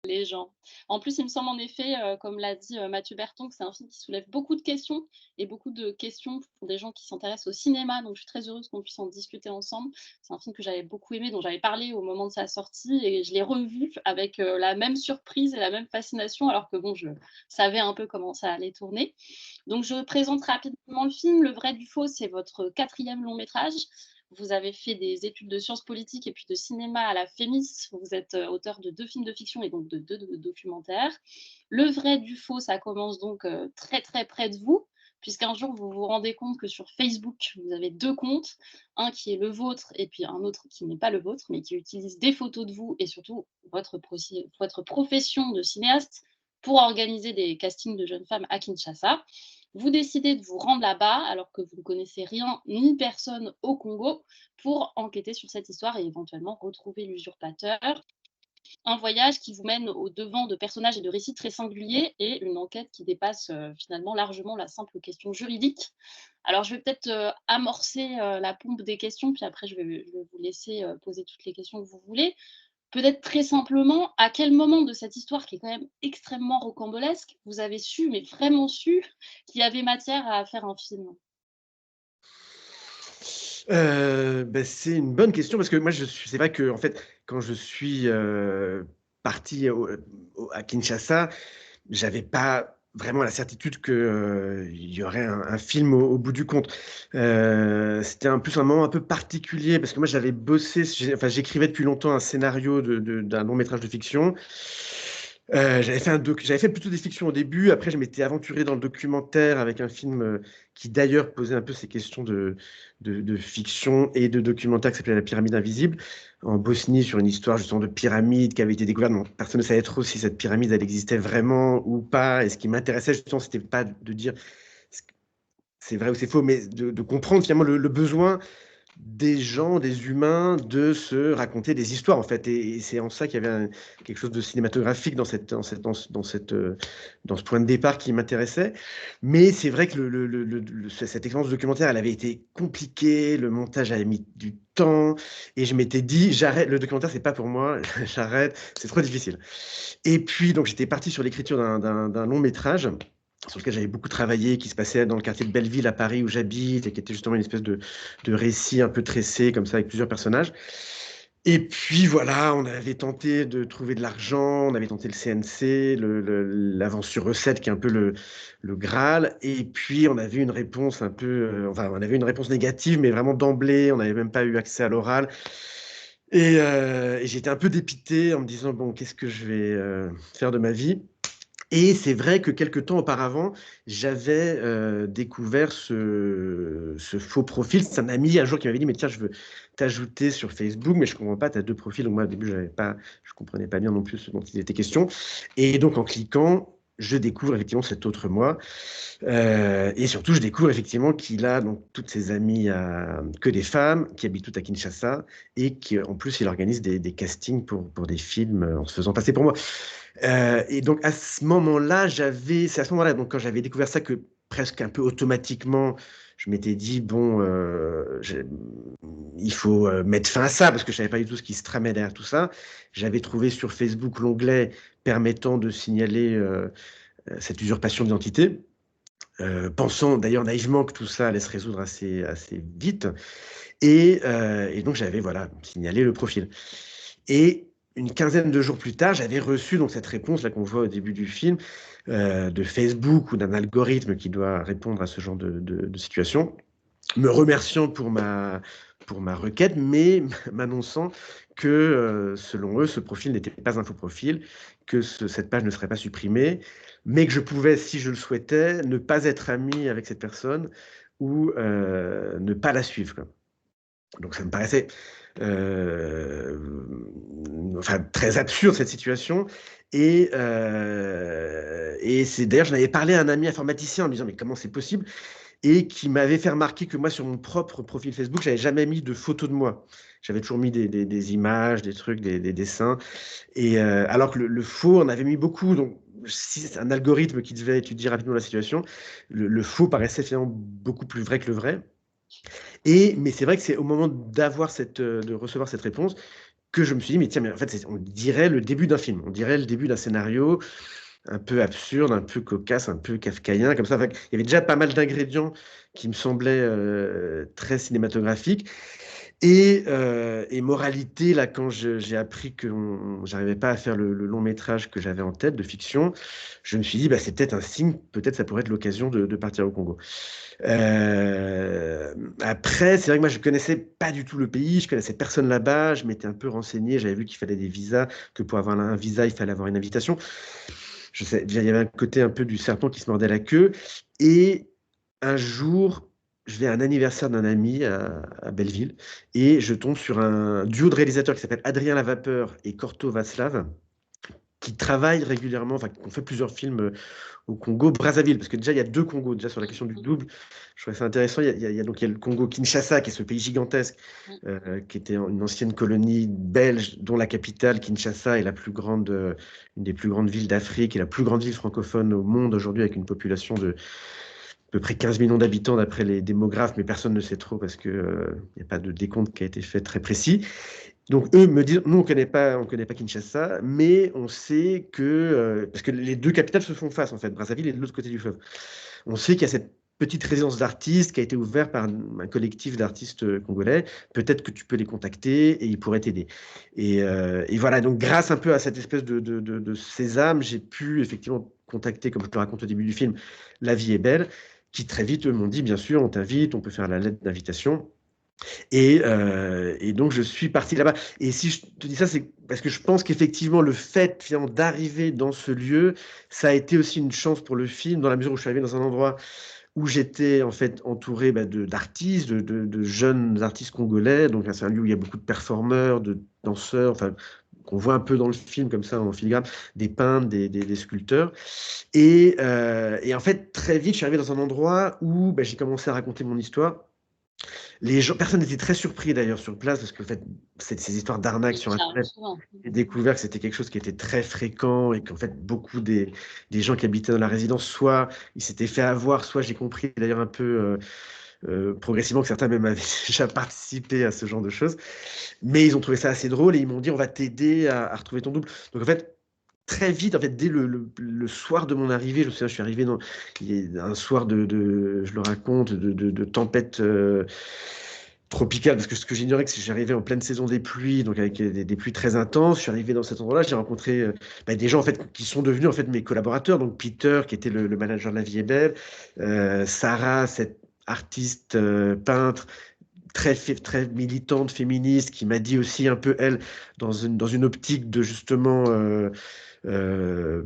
les gens. En plus, il me semble en effet, comme l'a dit, Mathieu Berton, que c'est un film qui soulève beaucoup de questions et beaucoup de questions pour des gens qui s'intéressent au cinéma, donc je suis très heureuse qu'on puisse en discuter ensemble. C'est un film que j'avais beaucoup aimé, dont j'avais parlé au moment de sa sortie et je l'ai revu avec, la même surprise et la même fascination alors que bon, je savais un peu comment ça allait tourner. Donc je présente rapidement le film. Le vrai du faux, c'est votre quatrième long métrage. Vous avez fait des études de sciences politiques et puis de cinéma à la FEMIS. Vous êtes, auteur de 2 films de fiction et donc de 2 documentaires. Le vrai du faux, ça commence donc, très, très près de vous, puisqu'un jour vous vous rendez compte que sur Facebook, vous avez 2 comptes, un qui est le vôtre et puis un autre qui n'est pas le vôtre, mais qui utilise des photos de vous et surtout votre profession de cinéaste pour organiser des castings de jeunes femmes à Kinshasa. Vous décidez de vous rendre là-bas alors que vous ne connaissez rien ni personne au Congo pour enquêter sur cette histoire et éventuellement retrouver l'usurpateur. Un voyage qui vous mène au-devant de personnages et de récits très singuliers et une enquête qui dépasse, finalement largement la simple question juridique. Alors je vais peut-être, amorcer, la pompe des questions, puis après je vais vous laisser, poser toutes les questions que vous voulez. Peut-être très simplement, à quel moment de cette histoire qui est quand même extrêmement rocambolesque, vous avez su, mais vraiment su, qu'il y avait matière à faire un film? C'est une bonne question parce que moi je suis c'est vrai qu'en fait, quand je suis, parti à Kinshasa, j'avais pas vraiment la certitude que, il y aurait un film au bout du compte. C'était en plus un moment un peu particulier parce que moi j'avais bossé j'écrivais depuis longtemps un scénario d'un long métrage de fiction. J'avais fait plutôt des fictions au début, après je m'étais aventuré dans le documentaire avec un film, qui d'ailleurs posait un peu ces questions de fiction et de documentaire qui s'appelait La pyramide invisible, en Bosnie, sur une histoire justement de pyramide qui avait été découverte. Bon, personne ne savait trop si cette pyramide, elle existait vraiment ou pas. Et ce qui m'intéressait justement, c'était pas de dire c'est vrai ou c'est faux, mais de comprendre finalement le besoin des gens, des humains, de se raconter des histoires en fait. Et c'est en ça qu'il y avait quelque chose de cinématographique dans ce point de départ qui m'intéressait. Mais c'est vrai que cette expérience documentaire, elle avait été compliquée, le montage avait mis du temps, et je m'étais dit, j'arrête, le documentaire, c'est pas pour moi, j'arrête, c'est trop difficile. Et puis, donc, j'étais parti sur l'écriture d'un long métrage sur lequel j'avais beaucoup travaillé, qui se passait dans le quartier de Belleville à Paris où j'habite, et qui était justement une espèce de récit un peu tressé, comme ça, avec plusieurs personnages. Et puis voilà, on avait tenté de trouver de l'argent, on avait tenté le CNC, l'avance sur recette, qui est un peu le Graal. Et puis on avait une réponse un peu, on avait une réponse négative, mais vraiment d'emblée, on n'avait même pas eu accès à l'oral. Et j'étais un peu dépité en me disant, bon, qu'est-ce que je vais faire de ma vie? Et c'est vrai que quelque temps auparavant, j'avais découvert ce faux profil. C'est un ami un jour qui m'avait dit, mais tiens, je veux t'ajouter sur Facebook, mais je comprends pas, tu as deux profils. Donc moi, au début, je comprenais pas bien non plus ce dont il était question. Et donc, en cliquant, je découvre effectivement cet autre moi. Et surtout, je découvre effectivement qu'il a donc toutes ses amies que des femmes, qui habitent toutes à Kinshasa, et qu'en plus, il organise des castings pour des films en se faisant passer pour moi. Et donc à ce moment-là, c'est à ce moment-là, donc quand j'avais découvert ça, que presque un peu automatiquement, je m'étais dit, bon, il faut mettre fin à ça, parce que je savais pas du tout ce qui se tramait derrière tout ça. J'avais trouvé sur Facebook l'onglet permettant de signaler cette usurpation d'identité, pensant d'ailleurs naïvement que tout ça allait se résoudre assez vite. Et donc j'avais voilà, signalé le profil. Et une quinzaine de jours plus tard, j'avais reçu donc cette réponse là qu'on voit au début du film, de Facebook ou d'un algorithme qui doit répondre à ce genre de situation, me remerciant pour ma requête, mais m'annonçant que selon eux, ce profil n'était pas un faux profil, que cette page ne serait pas supprimée, mais que je pouvais, si je le souhaitais, ne pas être ami avec cette personne ou ne pas la suivre, quoi. Donc ça me paraissait très absurde cette situation. Et c'est d'ailleurs, j'en avais parlé à un ami informaticien en me disant mais comment c'est possible, et qui m'avait fait remarquer que moi sur mon propre profil Facebook, j'avais jamais mis de photos de moi. J'avais toujours mis des images, des trucs, des dessins. Et alors que le faux, on avait mis beaucoup. Donc si c'est un algorithme qui devait étudier rapidement la situation, le faux paraissait finalement beaucoup plus vrai que le vrai. Mais c'est vrai que c'est au moment de recevoir cette réponse que je me suis dit: «Mais tiens, mais en fait, on dirait le début d'un film, on dirait le début d'un scénario un peu absurde, un peu cocasse, un peu kafkaïen comme ça». Enfin, il y avait déjà pas mal d'ingrédients qui me semblaient, très cinématographiques et moralité, là, quand j'ai appris que j'arrivais pas à faire le long métrage que j'avais en tête de fiction, je me suis dit: «Bah, c'est peut-être un signe, peut-être ça pourrait être l'occasion de partir au Congo». Après, c'est vrai que moi, je connaissais pas du tout le pays, je connaissais personne là-bas, je m'étais un peu renseigné, j'avais vu qu'il fallait des visas, que pour avoir un visa, il fallait avoir une invitation. Je sais, il y avait un côté un peu du serpent qui se mordait la queue. Et un jour, je vais à un anniversaire d'un ami à Belleville et je tombe sur un duo de réalisateurs qui s'appelle Adrien Lavapeur et Corto Václav, qui travaillent régulièrement, enfin, qui ont fait plusieurs films au Congo, Brazzaville, parce que déjà, il y a deux Congos, déjà sur la question du Mmh, double. Je trouvais ça intéressant. Donc, il y a le Congo Kinshasa, qui est ce pays gigantesque, mmh. qui était une ancienne colonie belge, dont la capitale, Kinshasa, est une des plus grandes villes d'Afrique et la plus grande ville francophone au monde aujourd'hui, avec une population de à peu près 15 millions d'habitants d'après les démographes, mais personne ne sait trop parce qu'il n'y a pas de décompte qui a été fait très précis. Donc eux me disent, nous on connaît pas Kinshasa, mais on sait que, parce que les deux capitales se font face en fait, Brazzaville est de l'autre côté du fleuve. On sait qu'il y a cette petite résidence d'artistes qui a été ouverte par un collectif d'artistes congolais. Peut-être que tu peux les contacter et ils pourraient t'aider. Et voilà, donc grâce un peu à cette espèce de sésame, j'ai pu effectivement contacter, comme je te raconte au début du film, La Vie est belle, qui très vite eux m'ont dit, bien sûr, on t'invite, on peut faire la lettre d'invitation. Et donc, je suis parti là-bas. Et si je te dis ça, c'est parce que je pense qu'effectivement, le fait finalement d'arriver dans ce lieu, ça a été aussi une chance pour le film, dans la mesure où je suis arrivé dans un endroit où j'étais en fait entouré d'artistes, de jeunes artistes congolais. Donc, c'est un lieu où il y a beaucoup de performeurs, de danseurs, enfin, qu'on voit un peu dans le film, comme ça, en filigrane, des peintres, des sculpteurs. Et en fait, très vite, je suis arrivé dans un endroit où j'ai commencé à raconter mon histoire. Les gens, personne n'était très surpris d'ailleurs sur place parce que en fait, ces histoires d'arnaques Oui, sur ça arrive Internet, souvent. j'ai découvert que c'était quelque chose qui était très fréquent et qu'en fait, beaucoup des gens qui habitaient dans la résidence, soit ils s'étaient fait avoir, soit j'ai compris d'ailleurs un peu progressivement que certains même avaient déjà participé à ce genre de choses. Mais ils ont trouvé ça assez drôle et ils m'ont dit on va t'aider à retrouver ton double. Donc en fait, très vite, en fait, dès le soir de mon arrivée, je me souviens, je suis arrivé un soir je le raconte, de tempête tropicale, parce que ce que j'ignorais, c'est que j'arrivais en pleine saison des pluies, donc avec des pluies très intenses. Je suis arrivé dans cet endroit-là, j'ai rencontré des gens en fait qui sont devenus en fait mes collaborateurs. Donc Peter, qui était le manager de La Vie est belle, Sarah, cette artiste peintre très militante, féministe, qui m'a dit aussi un peu, elle, dans une optique de justement euh,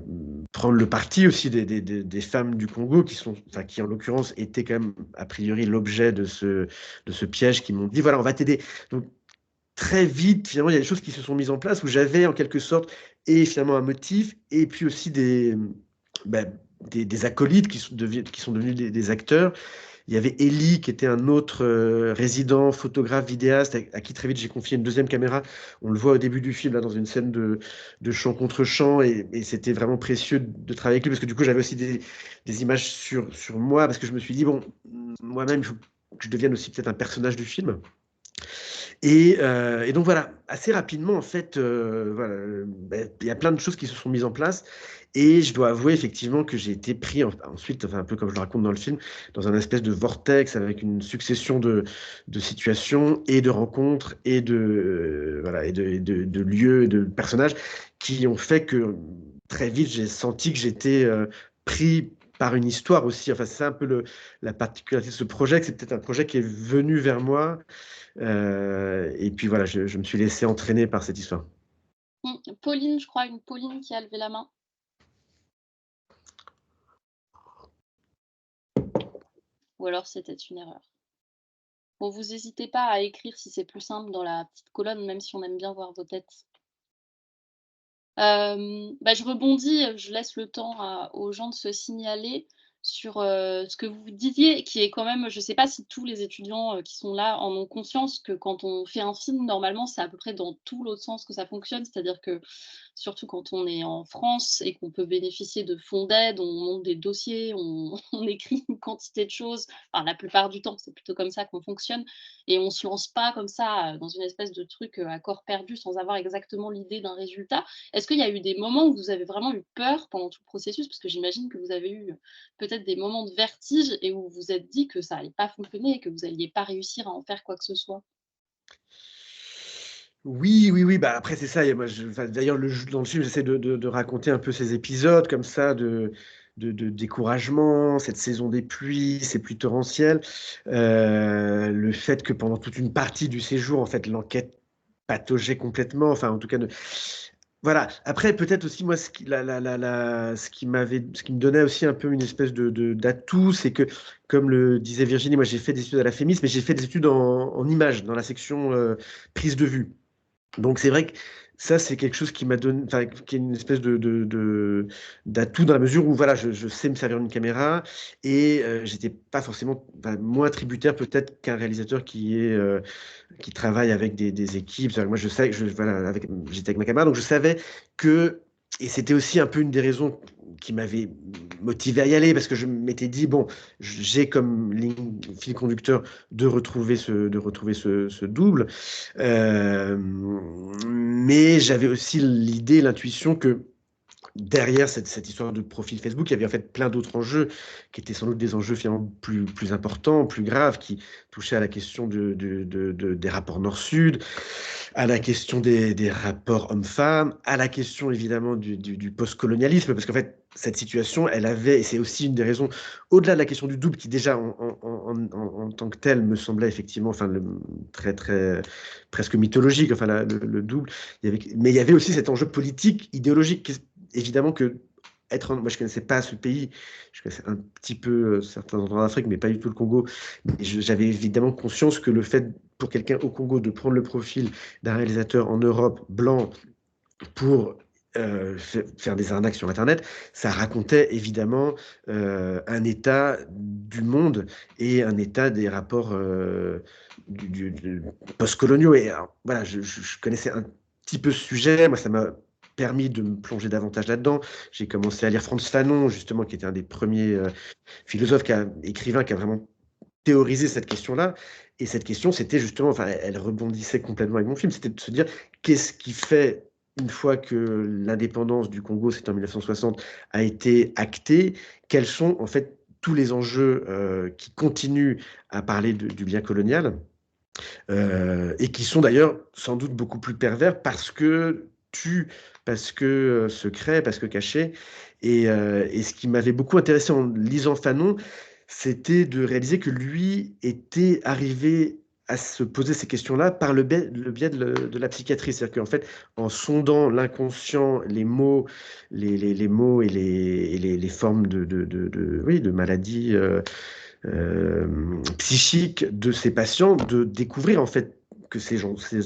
prendre le parti aussi des femmes du Congo, enfin, qui en l'occurrence étaient quand même a priori l'objet de ce piège, qui m'ont dit, voilà, on va t'aider. Donc très vite, finalement, il y a des choses qui se sont mises en place où j'avais en quelque sorte et finalement un motif et puis aussi bah, des acolytes qui sont devenus des acteurs. Il y avait Ellie, qui était un autre résident, photographe, vidéaste, à qui très vite j'ai confié une deuxième caméra. On le voit au début du film, là, dans une scène de chant contre chant, et c'était vraiment précieux de travailler avec lui, parce que du coup, j'avais aussi des images sur moi, parce que je me suis dit, bon, moi-même, il faut que je devienne aussi peut-être un personnage du film. Et donc voilà, assez rapidement, en fait, voilà, il y a plein de choses qui se sont mises en place. Et je dois avouer effectivement que j'ai été pris ensuite, enfin, un peu comme je le raconte dans le film, dans un espèce de vortex avec une succession de situations et de rencontres et voilà, de lieux et de personnages qui ont fait que très vite j'ai senti que j'étais pris par une histoire aussi. Enfin, c'est ça un peu la particularité de ce projet, que c'est peut-être un projet qui est venu vers moi et puis voilà, je me suis laissé entraîner par cette histoire. Pauline, je crois, une Pauline qui a levé la main. Ou alors c'était une erreur. Bon, vous hésitez pas à écrire si c'est plus simple dans la petite colonne, même si on aime bien voir vos têtes. Je rebondis, je laisse le temps aux gens de se signaler. ce que vous disiez, qui est quand même, je ne sais pas si tous les étudiants, qui sont là en ont conscience que quand on fait un film, normalement, c'est à peu près dans tout l'autre sens que ça fonctionne. C'est-à-dire que, surtout quand on est en France et qu'on peut bénéficier de fonds d'aide, on monte des dossiers, on on écrit une quantité de choses. Enfin, la plupart du temps, c'est plutôt comme ça qu'on fonctionne et on se lance pas comme ça, dans une espèce de truc, à corps perdu sans avoir exactement l'idée d'un résultat. Est-ce qu'il y a eu des moments où vous avez vraiment eu peur pendant tout le processus? Parce que j'imagine que vous avez eu, peut-être des moments de vertige et où vous vous êtes dit que ça allait pas fonctionner et que vous alliez pas réussir à en faire quoi que ce soit? Oui, oui, oui, bah, après c'est ça et moi enfin d'ailleurs dans le film, j'essaie de raconter un peu ces épisodes comme ça de découragement, cette saison des pluies, ces pluies torrentielles, le fait que pendant toute une partie du séjour, en fait, l'enquête pataugeait complètement, enfin en tout cas ne voilà. Après peut-être aussi moi ce qui me donnait aussi un peu une espèce d'atout, c'est que comme le disait Virginie, moi j'ai fait des études à la FEMIS, mais j'ai fait des études en images dans la section, prise de vue. Donc c'est vrai que ça, c'est quelque chose qui m'a donné, enfin, qui est une espèce d'atout dans la mesure où voilà, je sais me servir d'une caméra et j'étais pas forcément, enfin, moins tributaire peut-être qu'un réalisateur qui travaille avec des équipes. C'est-à-dire que moi, je sais que voilà, j'étais avec ma caméra, donc je savais que, et c'était aussi un peu une des raisons qui m'avait motivé à y aller, parce que je m'étais dit, bon, j'ai comme fil conducteur de retrouver ce double. Mais j'avais aussi l'idée, l'intuition que derrière cette histoire de profil Facebook, il y avait en fait plein d'autres enjeux qui étaient sans doute des enjeux finalement plus importants, plus graves, qui touchaient à la question des rapports Nord-Sud, à la question des rapports hommes-femmes, à la question évidemment du post-colonialisme, parce qu'en fait, cette situation, elle avait, et c'est aussi une des raisons, au-delà de la question du double, qui déjà en tant que tel me semblait effectivement enfin, très, très, presque mythologique, enfin le double, mais il y avait aussi cet enjeu politique, idéologique, évidemment que moi je connaissais pas ce pays, je connaissais un petit peu certains endroits d'Afrique, mais pas du tout le Congo. Mais j'avais évidemment conscience que le fait pour quelqu'un au Congo de prendre le profil d'un réalisateur en Europe blanc pour faire des arnaques sur Internet, ça racontait évidemment un état du monde et un état des rapports post-coloniaux. Et alors, voilà, je connaissais un petit peu ce sujet. Moi, ça m'a permis de me plonger davantage là-dedans. J'ai commencé à lire Frantz Fanon, justement, qui était un des premiers philosophes, écrivains, qui a vraiment théorisé cette question-là. Et cette question, c'était justement, enfin, elle rebondissait complètement avec mon film, c'était de se dire qu'est-ce qui fait, une fois que l'indépendance du Congo, c'était en 1960, a été actée, quels sont en fait tous les enjeux qui continuent à parler du bien colonial et qui sont d'ailleurs sans doute beaucoup plus pervers parce que parce que secret, parce que caché. Et ce qui m'avait beaucoup intéressé en lisant Fanon, c'était de réaliser que lui était arrivé à se poser ces questions-là par le biais de la psychiatrie. C'est-à-dire qu'en fait, en sondant l'inconscient, les mots, les mots et les formes oui, de maladies psychiques de ces patients, de découvrir en fait que ces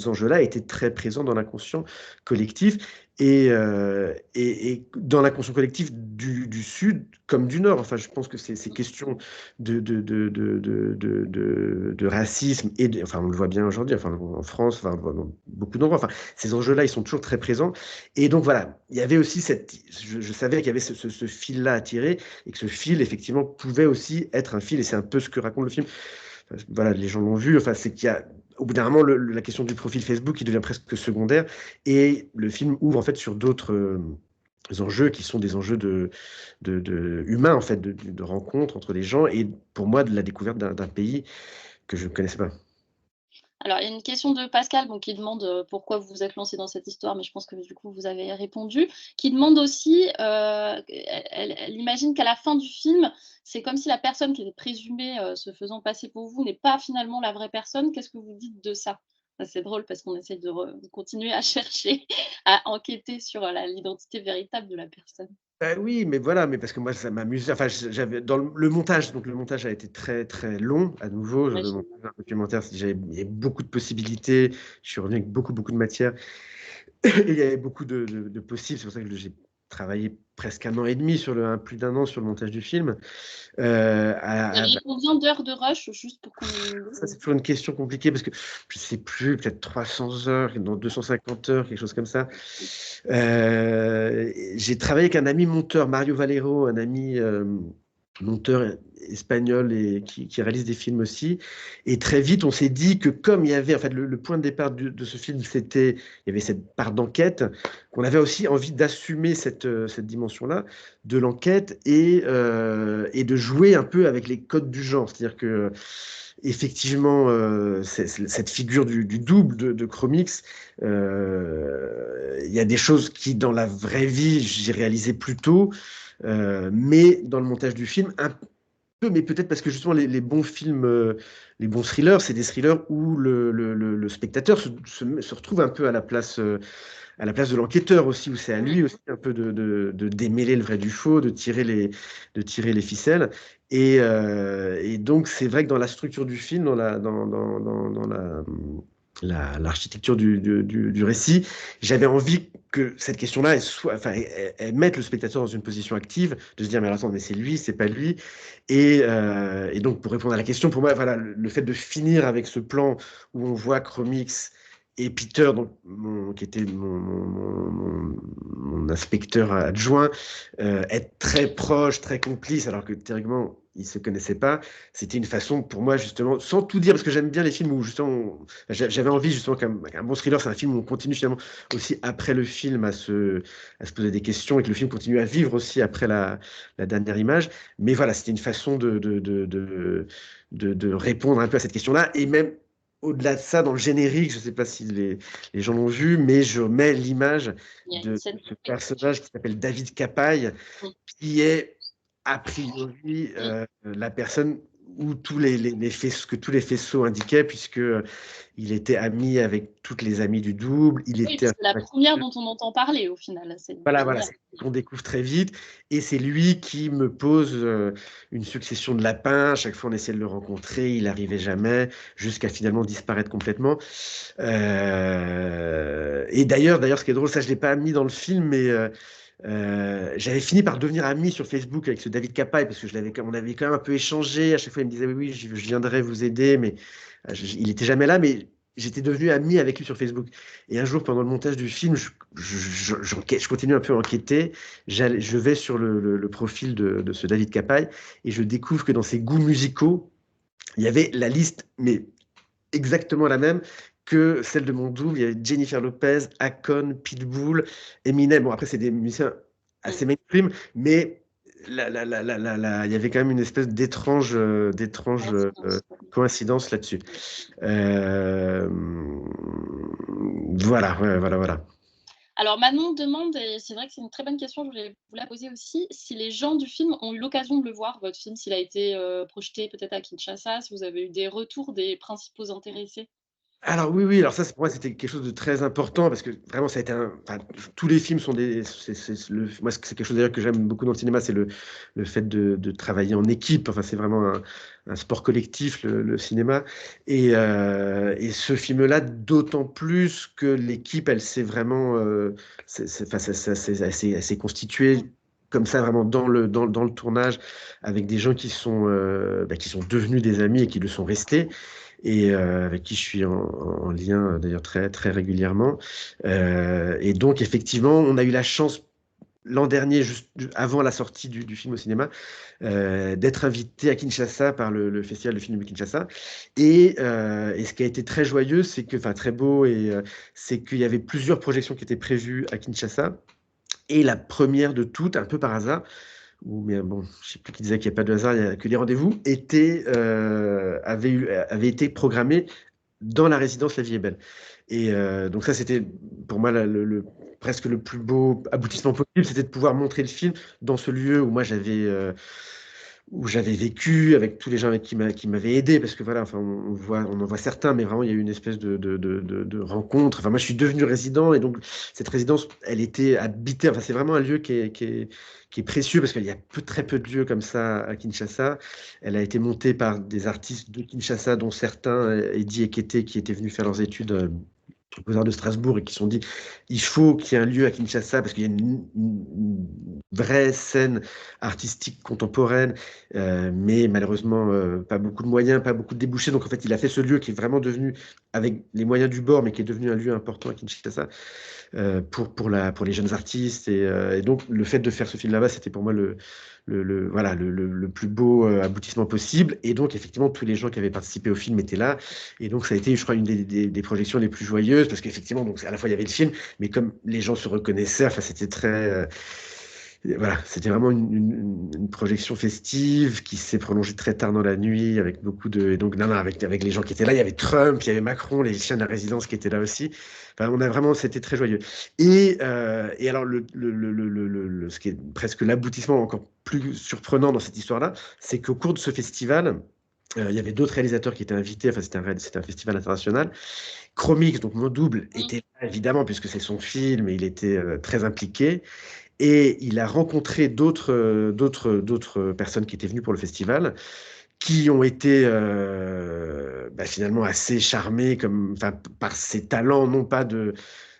enjeux-là étaient très présents dans l'inconscient collectif et dans l'inconscient collectif du Sud comme du Nord. Enfin, je pense que ces questions de racisme, enfin, on le voit bien aujourd'hui, enfin, en France, enfin, dans beaucoup d'endroits, enfin, ces enjeux-là, ils sont toujours très présents. Et donc, voilà, il y avait aussi je savais qu'il y avait ce fil-là à tirer et que ce fil, effectivement, pouvait aussi être un fil, et c'est un peu ce que raconte le film. Enfin, voilà, les gens l'ont vu, enfin, c'est qu'il y a, au bout d'un moment, la question du profil Facebook, qui devient presque secondaire, et le film ouvre en fait sur d'autres enjeux qui sont des enjeux humains, en fait, de rencontres entre les gens, et pour moi, de la découverte d'un pays que je ne connaissais pas. Alors, il y a une question de Pascal, qui demande, pourquoi vous vous êtes lancé dans cette histoire, mais je pense que du coup vous avez répondu. Qui demande aussi, elle imagine qu'à la fin du film, c'est comme si la personne qui était présumée, se faisant passer pour vous n'est pas finalement la vraie personne. Qu'est-ce que vous dites de ça? Ça, c'est drôle parce qu'on essaie de continuer à chercher, à enquêter sur, l'identité véritable de la personne. Oui, mais voilà, mais parce que moi, ça m'amusait. Enfin, j'avais dans le montage, donc le montage a été très très long. À nouveau, de J'imagine. monter un documentaire, il y avait beaucoup de possibilités. Je suis revenu avec beaucoup beaucoup de matière. Et il y avait beaucoup de possibles. C'est pour ça que j'ai travaillé presque 1 an et demi plus d'1 an sur le montage du film. Vous aviez combien d'heures de rush, juste pour qu'on ait une idée? Ça, c'est toujours une question compliquée parce que je sais plus, peut-être 300 heures, dans 250 heures, quelque chose comme ça. J'ai travaillé avec un ami monteur, Mario Valero, un ami monteur espagnol et qui réalise des films aussi. Et très vite, on s'est dit que comme il y avait, en fait, le point de départ de ce film, il y avait cette part d'enquête, qu'on avait aussi envie d'assumer cette dimension-là de l'enquête et de jouer un peu avec les codes du genre. C'est-à-dire que effectivement, cette figure du double de Chromix, il y a des choses qui, dans la vraie vie, j'ai réalisé plus tôt, mais dans le montage du film, un peu, mais peut-être parce que justement, les bons films, les bons thrillers, c'est des thrillers où le spectateur se retrouve un peu à la place de l'enquêteur aussi, où c'est à lui aussi un peu de démêler le vrai du faux, de tirer les ficelles. Et donc, c'est vrai que dans la structure du film, dans l'architecture du récit, j'avais envie que cette question-là, elle mette le spectateur dans une position active, de se dire, mais alors, attends, mais c'est lui, c'est pas lui. Et donc, pour répondre à la question, pour moi, voilà, le fait de finir avec ce plan où on voit Chromix et Peter, donc, qui était mon inspecteur adjoint, être très proche, très complice, alors que théoriquement, ils ne se connaissaient pas, c'était une façon pour moi, justement, sans tout dire, parce que j'aime bien les films où, justement, j'avais envie, justement, qu'un bon thriller, c'est un film où on continue, finalement, aussi après le film à se poser des questions et que le film continue à vivre aussi après la dernière image. Mais voilà, c'était une façon de répondre un peu à cette question-là. Et même au-delà de ça, dans le générique, je ne sais pas si les gens l'ont vu, mais je mets l'image Il y a une de scène. ce personnage qui s'appelle David Capaille, Mm. qui est a priori la personne où que tous les faisceaux indiquaient, puisque il était ami avec toutes les amies du double, il Oui, était c'est la première dont on entend parler au final. C'est voilà, génial. c'est qu'on découvre très vite. Et c'est lui qui me pose une succession de lapins. À chaque fois, on essayait de le rencontrer, il n'arrivait jamais, jusqu'à finalement disparaître complètement. Et d'ailleurs, ce qui est drôle, ça, je ne l'ai pas mis dans le film, mais j'avais fini par devenir ami sur Facebook avec ce David Capaille, parce que on avait quand même un peu échangé. À chaque fois, il me disait, oui, oui, je viendrai vous aider, mais il n'était jamais là, mais j'étais devenu ami avec lui sur Facebook. Et un jour, pendant le montage du film, je continue un peu à enquêter. Je vais sur le profil de ce David Capaille et je découvre que dans ses goûts musicaux, il y avait la liste, mais exactement la même que celle de mon double. Il y avait Jennifer Lopez, Akon, Pitbull, Eminem. Bon, après, c'est des musiciens assez mainstream, mais il y avait quand même une espèce d'étrange coïncidence là-dessus. Euh, voilà, ouais, voilà. Alors Manon demande, et c'est vrai que c'est une très bonne question, je voulais vous la poser aussi, si les gens du film ont eu l'occasion de le voir, votre film, s'il a été projeté peut-être à Kinshasa, si vous avez eu des retours des principaux intéressés. Alors oui, alors ça, pour moi, c'était quelque chose de très important parce que vraiment, ça a été enfin, tous les films sont moi, c'est quelque chose d'ailleurs que j'aime beaucoup dans le cinéma, c'est le fait de travailler en équipe. Enfin, c'est vraiment un sport collectif, le cinéma. Et ce film-là, d'autant plus que l'équipe, elle s'est vraiment, enfin, elle s'est constituée comme ça, vraiment dans le tournage, avec des gens qui sont devenus des amis et qui le sont restés et avec qui je suis en lien d'ailleurs très, très régulièrement. Et donc, effectivement, on a eu la chance l'an dernier, juste avant la sortie du film au cinéma, d'être invité à Kinshasa par le Festival de film de Kinshasa. Et ce qui a été très joyeux, enfin très beau, c'est qu'il y avait plusieurs projections qui étaient prévues à Kinshasa. Et la première de toutes, un peu par hasard, mais bon, je ne sais plus qui disait qu'il n'y a pas de hasard, que les rendez-vous avaient été programmés dans la résidence La Vie est Belle. Et donc ça, c'était pour moi presque le plus beau aboutissement possible, c'était de pouvoir montrer le film dans ce lieu où moi où j'avais vécu avec tous les gens avec qui m'avaient aidé, parce que voilà, enfin, on en voit certains, mais vraiment, il y a eu une espèce de rencontre. Enfin, moi, je suis devenu résident, et donc, cette résidence, elle était habitée. Enfin, c'est vraiment un lieu qui est précieux, parce qu'il y a très peu de lieux comme ça à Kinshasa. Elle a été montée par des artistes de Kinshasa, dont certains, Eddie Ekete, qui étaient venus faire leurs études aux Beaux-Arts de Strasbourg et qui se sont dit il faut qu'il y ait un lieu à Kinshasa parce qu'il y a une vraie scène artistique contemporaine, mais malheureusement pas beaucoup de moyens, pas beaucoup de débouchés. Donc en fait, il a fait ce lieu qui est vraiment devenu, avec les moyens du bord, mais qui est devenu un lieu important à Kinshasa pour les jeunes artistes. Et donc, le fait de faire ce film là-bas, c'était pour moi voilà, le plus beau aboutissement possible. Et donc, effectivement, tous les gens qui avaient participé au film étaient là. Et donc, ça a été, je crois, une des projections les plus joyeuses, parce qu'effectivement, donc, à la fois, il y avait le film, mais comme les gens se reconnaissaient, enfin, c'était très... voilà, c'était vraiment une projection festive qui s'est prolongée très tard dans la nuit avec beaucoup de. Et donc, non, non, avec les gens qui étaient là, il y avait Trump, il y avait Macron, les chiens de la résidence qui étaient là aussi. Enfin, on a vraiment, c'était très joyeux. Et alors, ce qui est presque l'aboutissement encore plus surprenant dans cette histoire-là, c'est qu'au cours de ce festival, il y avait d'autres réalisateurs qui étaient invités. Enfin, c'était un festival international. Chromix, donc mon double, Mmh. était là, évidemment, puisque c'est son film et il était très impliqué. Et il a rencontré d'autres personnes qui étaient venues pour le festival, qui ont été finalement assez charmées enfin, par ses talents, non pas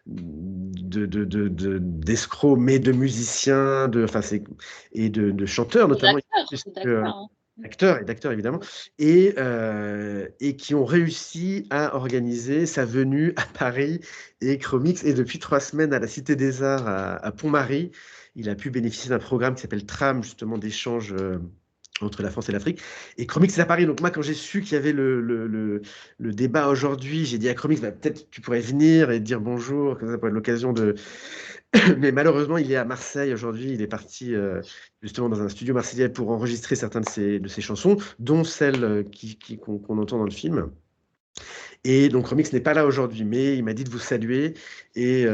d'escrocs, mais de musiciens, enfin, et de chanteurs Et notamment, d'acteur, hein. acteurs et d'acteurs évidemment, et qui ont réussi à organiser sa venue à Paris. Et Chromix est depuis 3 semaines à la Cité des Arts à Pont-Marie. Il a pu bénéficier d'un programme qui s'appelle Tram, justement, d'échange entre la France et l'Afrique. Et Chromix est à Paris. Donc moi, quand j'ai su qu'il y avait le débat aujourd'hui, j'ai dit à Chromix, bah, peut-être tu pourrais venir et dire bonjour, comme ça pourrait être l'occasion de... Mais malheureusement, il est à Marseille aujourd'hui. Il est parti justement dans un studio marseillais pour enregistrer certaines de ses chansons, dont celle qu'on entend dans le film. Et donc Remix n'est pas là aujourd'hui, mais il m'a dit de vous saluer et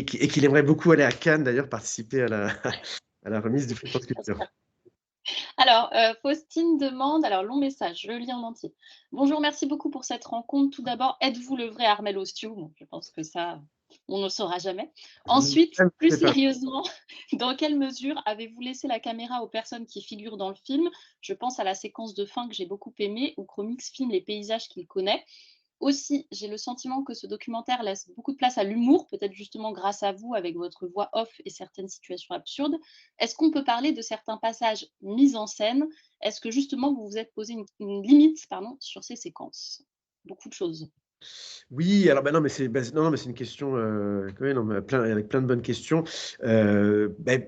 qu'il aimerait beaucoup aller à Cannes, d'ailleurs, participer à la remise du prix France Culture. Alors, Faustine demande, alors long message, je le lis en entier. «Bonjour, merci beaucoup pour cette rencontre. Tout d'abord, êtes-vous le vrai Armel Ostiou?» Bon, je pense que ça, on ne saura jamais. Je ne Ensuite, plus sais pas. sérieusement, dans quelle mesure avez-vous laissé la caméra aux personnes qui figurent dans le film? Je pense à la séquence de fin que j'ai beaucoup aimée, où Chromix filme les paysages qu'il connaît. Aussi, j'ai le sentiment que ce documentaire laisse beaucoup de place à l'humour, peut-être justement grâce à vous avec votre voix off et certaines situations absurdes. Est-ce qu'on peut parler de certains passages mis en scène? Est-ce que justement vous vous êtes posé une limite, pardon, sur ces séquences? Beaucoup de choses. Oui, alors non, mais non, non, mais c'est une question ouais, non, mais avec plein de bonnes questions.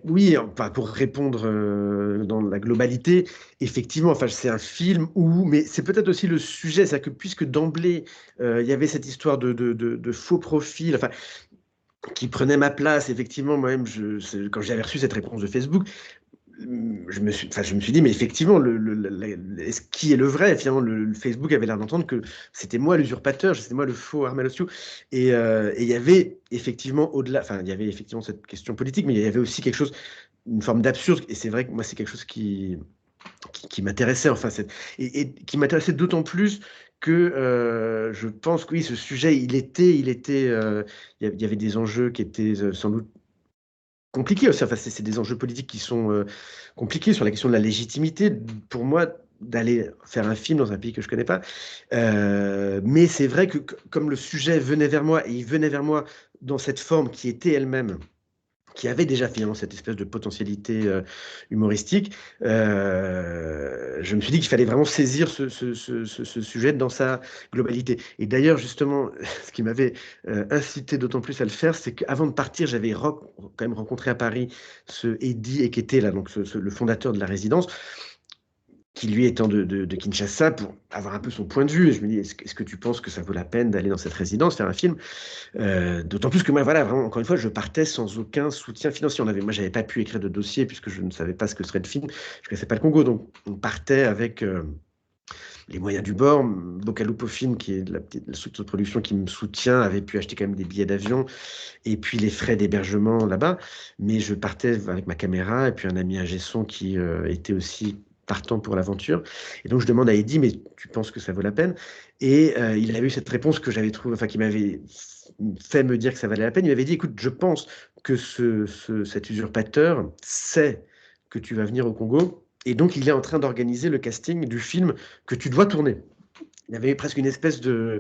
Oui, enfin, pour répondre dans la globalité, effectivement, enfin, c'est un film où, mais c'est peut-être aussi le sujet, c'est que puisque d'emblée il y avait cette histoire de faux profil, enfin, qui prenait ma place, effectivement, moi-même, quand j'avais reçu cette réponse de Facebook, je me suis dit, mais effectivement, qui est le vrai? Finalement, le Facebook avait l'air d'entendre que c'était moi l'usurpateur, c'était moi le faux Armel Ostiou. Et il y avait effectivement, au-delà, enfin, il y avait effectivement cette question politique, mais il y avait aussi quelque chose, une forme d'absurde. Et c'est vrai que moi, c'est quelque chose qui m'intéressait, enfin, et qui m'intéressait d'autant plus que je pense que oui, ce sujet, il y avait des enjeux qui étaient sans doute compliqué aussi. Enfin, c'est des enjeux politiques qui sont compliqués sur la question de la légitimité, pour moi, d'aller faire un film dans un pays que je connais pas. Mais c'est vrai que comme le sujet venait vers moi, et il venait vers moi dans cette forme qui était elle-même, qui avait déjà finalement cette espèce de potentialité humoristique, je me suis dit qu'il fallait vraiment saisir ce sujet dans sa globalité. Et d'ailleurs, justement, ce qui m'avait incité d'autant plus à le faire, c'est qu'avant de partir, j'avais quand même rencontré à Paris ce Eddy Ekete, là, donc le fondateur de la résidence, qui lui étant de Kinshasa, pour avoir un peu son point de vue. Et je me dis, est-ce que tu penses que ça vaut la peine d'aller dans cette résidence, faire un film? D'autant plus que moi, voilà, vraiment, encore une fois, je partais sans aucun soutien financier. Moi, j'avais pas pu écrire de dossier puisque je ne savais pas ce que serait le film. Je connaissais pas le Congo, donc on partait avec les moyens du bord. Bocalupo Film, qui est la structure de production qui me soutient, avait pu acheter quand même des billets d'avion et puis les frais d'hébergement là-bas. Mais je partais avec ma caméra et puis un ami ingé son qui était aussi partant pour l'aventure. Et donc je demande à Eddy, mais tu penses que ça vaut la peine? Et il a eu cette réponse que j'avais trouvé, enfin qui m'avait fait me dire que ça valait la peine. Il m'avait dit, écoute, je pense que cet usurpateur sait que tu vas venir au Congo, et donc il est en train d'organiser le casting du film que tu dois tourner. il y avait presque une espèce enfin,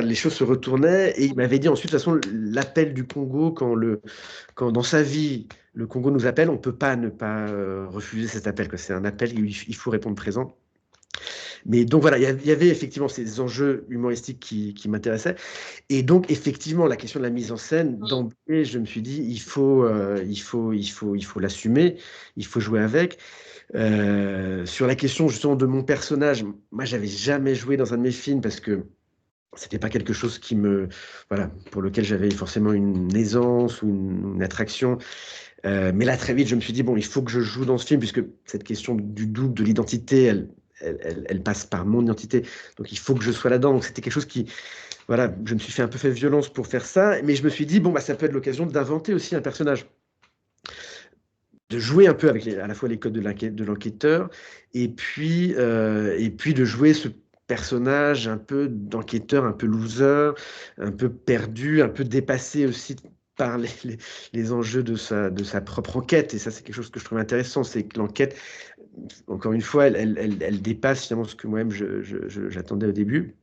les choses se retournaient, et il m'avait dit ensuite, de toute façon, l'appel du Congo, quand dans sa vie, le Congo nous appelle, on ne peut pas ne pas refuser cet appel, quoi. C'est un appel, il faut répondre présent. Mais donc voilà, il y avait effectivement ces enjeux humoristiques qui m'intéressaient. Et donc, effectivement, la question de la mise en scène, d'emblée, je me suis dit, il faut l'assumer, il faut jouer avec. Sur la question justement de mon personnage, moi, j'avais jamais joué dans un de mes films parce que c'était pas quelque chose voilà, pour lequel j'avais forcément une aisance ou une attraction. Mais là, très vite, je me suis dit, bon, il faut que je joue dans ce film, puisque cette question du double, de l'identité, elle passe par mon identité. Donc, il faut que je sois là-dedans. Donc, c'était quelque chose voilà, je me suis fait violence pour faire ça. Mais je me suis dit, bon, bah, ça peut être l'occasion d'inventer aussi un personnage, de jouer un peu avec à la fois les codes de l'enquêteur, et puis de jouer ce personnage un peu d'enquêteur, un peu loser, un peu perdu, un peu dépassé aussi par les enjeux de sa propre enquête. Et ça, c'est quelque chose que je trouve intéressant, c'est que l'enquête, encore une fois, elle dépasse finalement ce que moi-même j'attendais au début.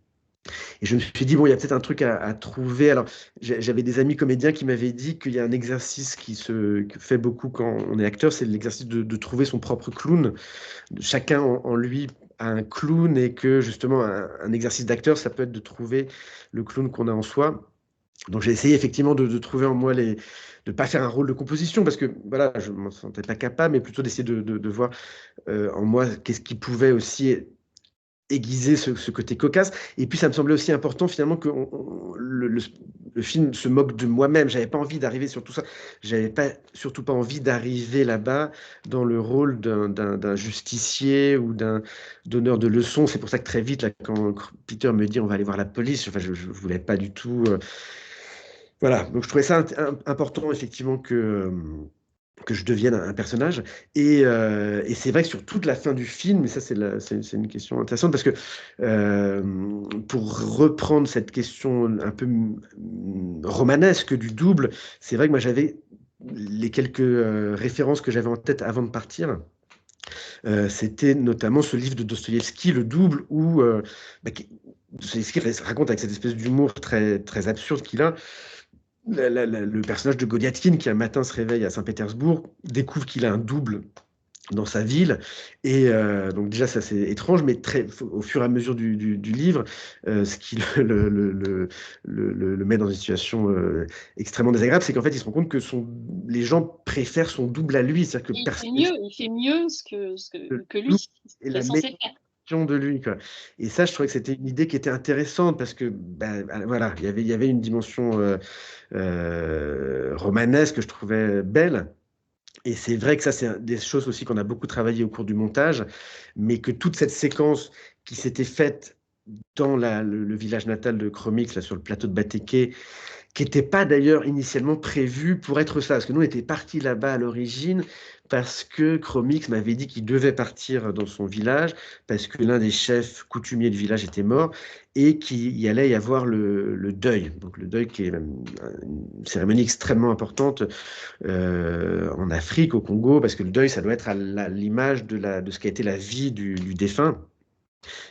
Et je me suis dit, bon, il y a peut-être un truc à trouver. Alors, j'avais des amis comédiens qui m'avaient dit qu'il y a un exercice que fait beaucoup quand on est acteur, c'est l'exercice de trouver son propre clown. Chacun en lui a un clown, et que justement, un exercice d'acteur, ça peut être de trouver le clown qu'on a en soi. Donc, j'ai essayé effectivement de trouver en moi de pas faire un rôle de composition, parce que voilà, je ne m'en sentais pas capable, mais plutôt d'essayer de voir en moi qu'est-ce qui pouvait aussi aiguiser ce côté cocasse. Et puis, ça me semblait aussi important, finalement, que le film se moque de moi-même. J'avais pas envie d'arriver sur tout ça. J'avais surtout pas envie d'arriver là-bas dans le rôle d'un justicier ou d'un donneur de leçons. C'est pour ça que très vite, là, quand Peter me dit on va aller voir la police, enfin, je voulais pas du tout. Voilà. Donc, je trouvais ça important, effectivement, que je devienne un personnage. Et c'est vrai que sur toute la fin du film, et ça c'est une question intéressante, parce que pour reprendre cette question un peu romanesque du double, c'est vrai que moi j'avais les quelques références que j'avais en tête avant de partir. C'était notamment ce livre de Dostoïevski, Le Double, où Dostoïevski raconte avec cette espèce d'humour très, très absurde qu'il a, le personnage de Goliathine, qui un matin se réveille à Saint-Pétersbourg, découvre qu'il a un double dans sa ville. Et donc déjà, ça c'est étrange, mais au fur et à mesure du livre, ce qui le met dans une situation extrêmement désagréable, c'est qu'en fait, il se rend compte que les gens préfèrent son double à lui. C'est-à-dire que personne Il fait mieux que lui, ce et qu'il est la censé faire. de lui, quoi. Et ça, je trouvais que c'était une idée qui était intéressante, parce que voilà, il y avait une dimension romanesque que je trouvais belle. Et c'est vrai que ça, c'est des choses aussi qu'on a beaucoup travaillé au cours du montage, mais que toute cette séquence qui s'était faite dans le village natal de Chromix, là, sur le plateau de Batéké, qui n'était pas d'ailleurs initialement prévu pour être ça. Parce que nous, on était partis là-bas à l'origine parce que Chromix m'avait dit qu'il devait partir dans son village, parce que l'un des chefs coutumiers du village était mort, et qu'il y allait y avoir le deuil. Donc le deuil, qui est une cérémonie extrêmement importante en Afrique, au Congo, parce que le deuil, ça doit être à l'image de ce qu'a été la vie du défunt.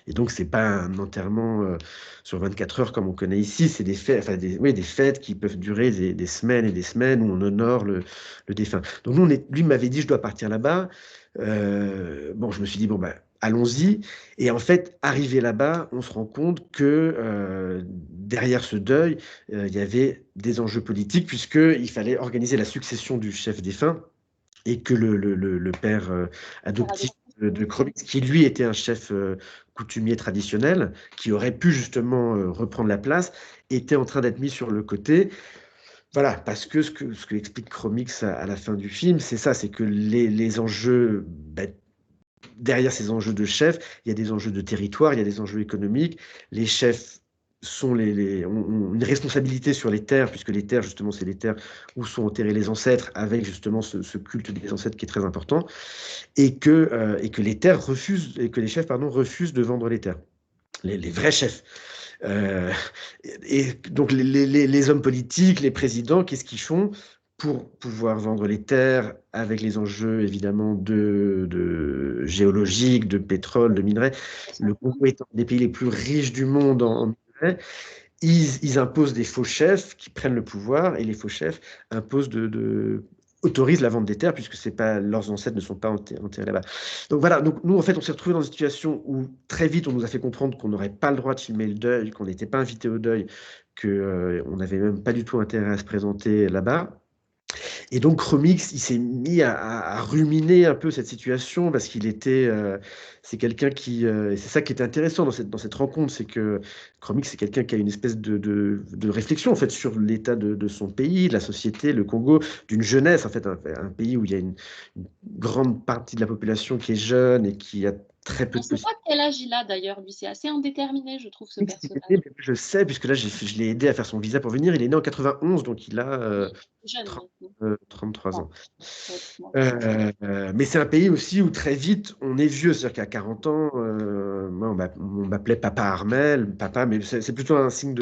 Et donc, c'est pas un enterrement sur 24 heures comme on connaît ici, c'est des fêtes, enfin des fêtes qui peuvent durer des semaines et des semaines, où on honore le défunt. Donc, lui m'avait dit, je dois partir là-bas. Bon, je me suis dit, bon, bah, allons-y. Et en fait, arrivé là-bas, on se rend compte que derrière ce deuil, il y avait des enjeux politiques, puisqu'il fallait organiser la succession du chef défunt, et que le père adoptif de Chromix, qui lui était un chef coutumier traditionnel, qui aurait pu justement reprendre la place, était en train d'être mis sur le côté. Voilà, parce que ce que explique Chromix à la fin du film, c'est ça, c'est que les enjeux, derrière ces enjeux de chef, il y a des enjeux de territoire, il y a des enjeux économiques. Les chefs ont une responsabilité sur les terres, puisque les terres, justement, c'est les terres où sont enterrés les ancêtres, avec justement ce culte des ancêtres qui est très important, et que les chefs, pardon, refusent de vendre les terres. Les vrais chefs. Et donc les hommes politiques, les présidents, qu'est-ce qu'ils font pour pouvoir vendre les terres avec les enjeux évidemment géologiques, de pétrole, de minerais. Le Congo étant un des pays les plus riches du monde en minerais, ils imposent des faux chefs qui prennent le pouvoir et les faux chefs imposent autorisent la vente des terres puisque c'est pas, leurs ancêtres ne sont pas enterrés là-bas. Donc voilà, donc nous en fait on s'est retrouvés dans une situation où très vite on nous a fait comprendre qu'on n'aurait pas le droit de filmer le deuil, qu'on n'était pas invité au deuil, qu'on n'avait même pas du tout intérêt à se présenter là-bas. Et donc Chromix, il s'est mis à ruminer un peu cette situation parce qu'il était, c'est quelqu'un qui, et c'est ça qui était intéressant dans cette rencontre, c'est que Chromix, c'est quelqu'un qui a une espèce de réflexion en fait sur l'état de son pays, de la société, le Congo, d'une jeunesse en fait, un pays où il y a une grande partie de la population qui est jeune et qui a très peu On de ne sait possibilités. pas quel âge il a d'ailleurs, lui, c'est assez indéterminé, je trouve, ce personnage. Je sais, puisque là, je l'ai aidé à faire son visa pour venir. Il est né en 91, donc il a Jeune 30, maintenant. 33 Enfin, ans. ouais, moi, je pense. Mais c'est un pays aussi où très vite on est vieux, c'est-à-dire qu'à 40 ans, moi on m'appelait Papa Armel, papa, mais c'est plutôt un signe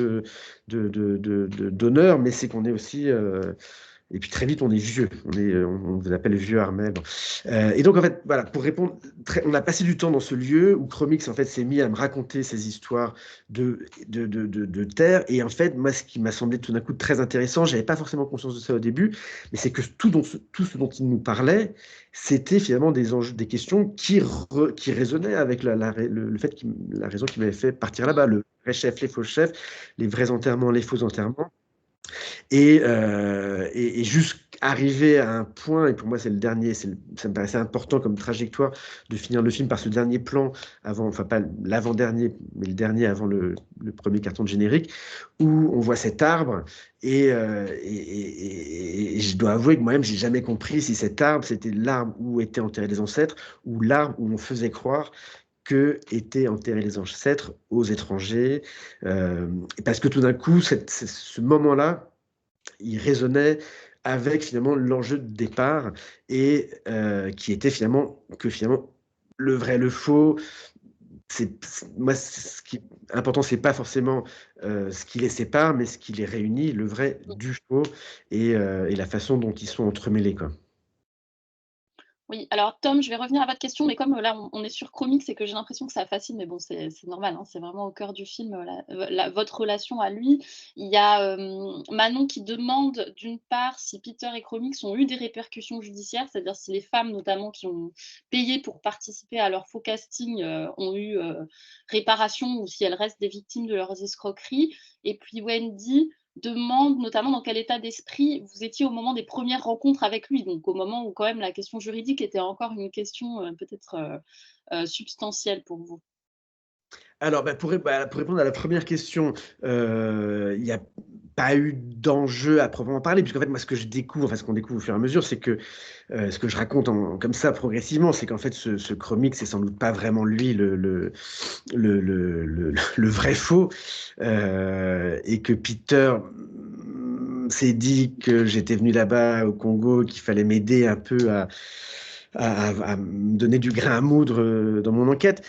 d'honneur, mais c'est qu'on est aussi, et puis très vite on est vieux, on vous appelle vieux Armel. Bon. Et donc en fait, voilà, pour répondre, on a passé du temps dans ce lieu où Chromix en fait s'est mis à me raconter ces histoires de terre, et en fait, moi ce qui m'a semblé tout d'un coup très intéressant, j'avais pas forcément conscience de ça au début, mais c'est que tout ce dont il nous parlait, c'était finalement des enjeux, des questions qui résonnaient avec le fait la raison qui m'avait fait partir là-bas, le vrai chef, les faux chefs, les vrais enterrements, les faux enterrements. Et jusqu'arriver à un point, et pour moi c'est le dernier, ça me paraissait important comme trajectoire de finir le film par ce dernier plan, avant, enfin pas l'avant-dernier, mais le dernier avant le premier carton de générique, où on voit cet arbre, et je dois avouer que moi-même j'ai jamais compris si cet arbre c'était l'arbre où étaient enterrés les ancêtres, ou l'arbre où on faisait croire que étaient enterrés les ancêtres aux étrangers, parce que tout d'un coup, ce moment-là, il résonnait avec finalement l'enjeu de départ et qui était finalement le vrai, le faux. Moi, ce qui est important, c'est pas forcément ce qui les sépare, mais ce qui les réunit, le vrai du faux et la façon dont ils sont entremêlés, quoi. Oui, alors Tom, je vais revenir à votre question, mais comme là, on est sur Chromix et que j'ai l'impression que ça fascine, mais bon, c'est normal, hein, c'est vraiment au cœur du film, votre relation à lui. Il y a Manon qui demande, d'une part, si Peter et Chromix ont eu des répercussions judiciaires, c'est-à-dire si les femmes, notamment, qui ont payé pour participer à leur faux casting, ont eu réparation ou si elles restent des victimes de leurs escroqueries. Et puis Wendy demande notamment dans quel état d'esprit vous étiez au moment des premières rencontres avec lui, donc au moment où quand même la question juridique était encore une question, peut-être, substantielle pour vous? Alors, pour répondre à la première question, il n'y a pas eu d'enjeu à proprement parler, puisqu'en fait, moi, ce que je découvre, enfin, ce qu'on découvre au fur et à mesure, c'est que ce que je raconte comme ça progressivement, c'est qu'en fait, ce Chromix, c'est sans doute pas vraiment lui le vrai faux, et que Peter s'est dit que j'étais venu là-bas au Congo, qu'il fallait m'aider un peu à me donner du grain à moudre dans mon enquête.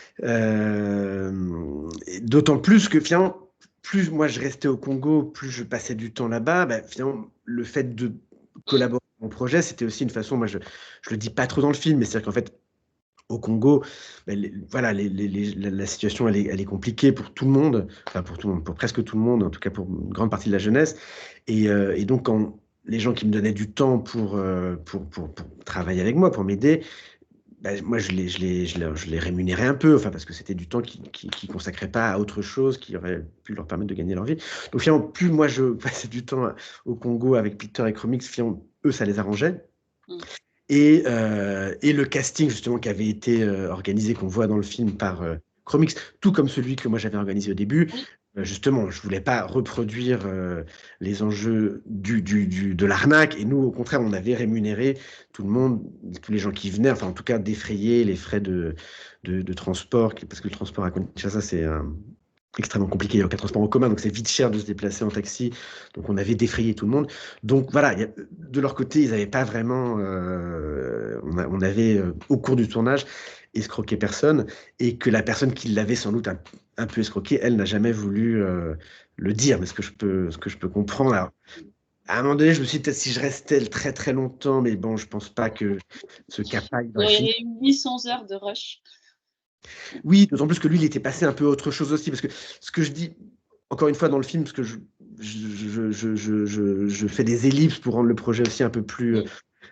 D'autant plus que finalement, plus moi je restais au Congo, plus je passais du temps là-bas, bah, finalement, le fait de Mmh. collaborer à mon projet, c'était aussi une façon, moi je le dis pas trop dans le film, mais c'est-à-dire qu'en fait, au Congo, bah, voilà, la situation elle est compliquée pour tout le monde, enfin pour tout le monde, pour presque tout le monde, en tout cas pour une grande partie de la jeunesse. Et donc, quand les gens qui me donnaient du temps pour travailler avec moi, pour m'aider, bah, moi, je les rémunérais un peu, enfin, parce que c'était du temps qui consacraient pas à autre chose, qui aurait pu leur permettre de gagner leur vie. Donc, finalement, plus moi, je passais du temps au Congo avec Peter et Chromix, finalement, eux, ça les arrangeait. Mmh. Et le casting, justement, qui avait été organisé, qu'on voit dans le film par Chromix, tout comme celui que moi j'avais organisé au début, Oui. justement, je voulais pas reproduire les enjeux de l'arnaque. Et nous, au contraire, on avait rémunéré tout le monde, tous les gens qui venaient, enfin, en tout cas, défrayer les frais de transport, parce que le transport à Kinshasa, c'est extrêmement compliqué. Il n'y a aucun transport en commun, donc c'est vite cher de se déplacer en taxi. Donc on avait défrayé tout le monde. Donc voilà, de leur côté, ils n'avaient pas vraiment. On avait, au cours du tournage, escroqué personne, et que la personne qui l'avait sans doute un peu escroqué, elle n'a jamais voulu le dire, mais ce que je peux comprendre. Alors, À un moment donné, je me suis dit, peut-être si je restais très très longtemps, mais bon, je pense pas que ce cap aille dans Il les y films. aurait eu 800 heures de rush. Oui, d'autant plus que lui, il était passé un peu à autre chose aussi, parce que ce que je dis, encore une fois, dans le film, parce que je fais des ellipses pour rendre le projet aussi un peu plus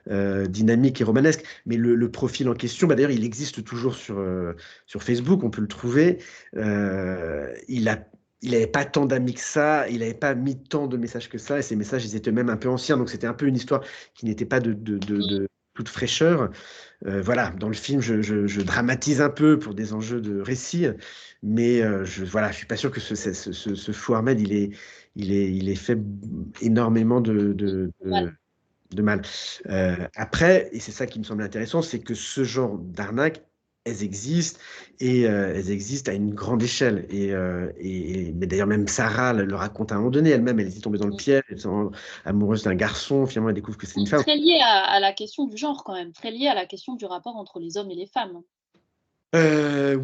Mmh. dynamique et romanesque, mais le profil en question, bah, d'ailleurs, il existe toujours sur Facebook, on peut le trouver. Il n'avait pas tant d'amis que ça, il n'avait pas mis tant de messages que ça, et ces messages, ils étaient même un peu anciens, donc c'était un peu une histoire qui n'était pas Mmh. de toute fraîcheur. Voilà, dans le film, je dramatise un peu pour des enjeux de récit, mais voilà, je suis pas sûr que ce fou Ahmed, il est fait énormément Voilà. de mal. Après, et c'est ça qui me semble intéressant, c'est que ce genre d'arnaques, elles existent et elles existent à une grande échelle. Mais d'ailleurs, même Sarah le raconte à un moment donné, elle-même, elle était tombée dans le Mmh. piège, elle était amoureuse d'un garçon, finalement, elle découvre que c'est une femme. Très lié à la question du genre quand même, très lié à la question du rapport entre les hommes et les femmes. Oui, C'est ce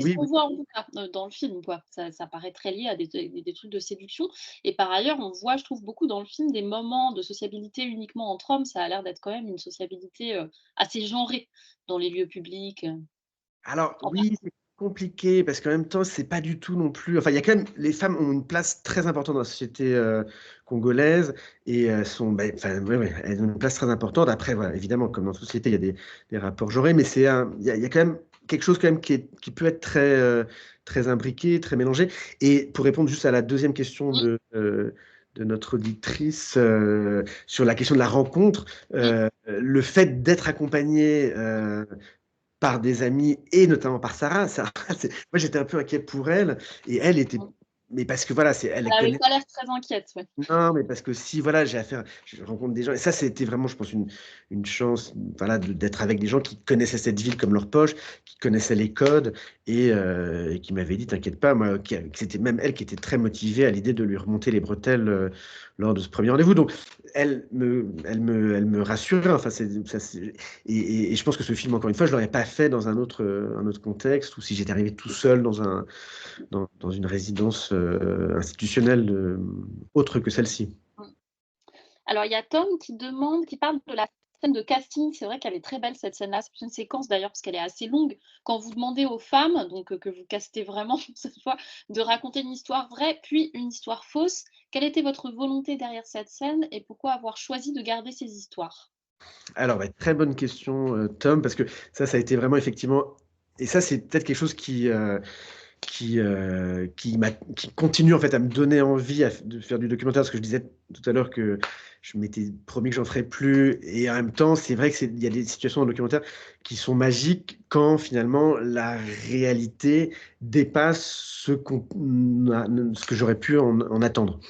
oui, qu'on oui. voit en tout cas, dans le film quoi. Ça paraît très lié à des trucs de séduction et par ailleurs, on voit, je trouve, beaucoup dans le film des moments de sociabilité uniquement entre hommes. Ça a l'air d'être quand même une sociabilité, assez genrée dans les lieux publics, Alors en oui, c'est compliqué parce qu'en même temps, c'est pas du tout non plus, enfin, il y a quand même, les femmes ont une place très importante dans la société congolaise et sont, ben, enfin, ouais, ouais, elles ont une place très importante. Après, voilà, évidemment, comme dans toute société, il y a des rapports genrés, mais il y a quand même quelque chose quand même qui peut être très imbriqué, très mélangé. Et pour répondre juste à la deuxième question mmh, de notre auditrice sur la question de la rencontre, mmh, le fait d'être accompagné par des amis et notamment par Sarah. Sarah, moi j'étais un peu inquiet pour elle et elle était, mmh. mais parce que voilà, elle Elle avait connaît. pas l'air très inquiète, ouais. Non, mais parce que si voilà, je rencontre des gens et ça, c'était vraiment, je pense, une chance, voilà, d'être avec des gens qui connaissaient cette ville comme leur poche, qui connaissaient les codes et qui m'avaient dit, t'inquiète pas, moi, que c'était même elle qui était très motivée à l'idée de lui remonter les bretelles lors de ce premier rendez-vous. Donc, elle me rassurait. Enfin, et je pense que ce film, encore une fois, je l'aurais pas fait dans un autre contexte ou si j'étais arrivé tout seul dans une résidence institutionnelle autre que celle-ci. Mmh. Alors il y a Tom qui parle de la scène de casting. C'est vrai qu'elle est très belle cette scène-là. C'est une séquence d'ailleurs parce qu'elle est assez longue. Quand vous demandez aux femmes, donc que vous castez vraiment cette fois, de raconter une histoire vraie, puis une histoire fausse, quelle était votre volonté derrière cette scène et pourquoi avoir choisi de garder ces histoires? Alors, ouais, très bonne question, Tom, parce que ça a été vraiment effectivement, et ça, c'est peut-être quelque chose qui continue en fait à me donner envie de faire du documentaire, parce que je disais tout à l'heure que je m'étais promis que j'en ferais plus, et en même temps, c'est vrai que il y a des situations dans le documentaire qui sont magiques quand finalement la réalité dépasse ce que j'aurais pu en attendre.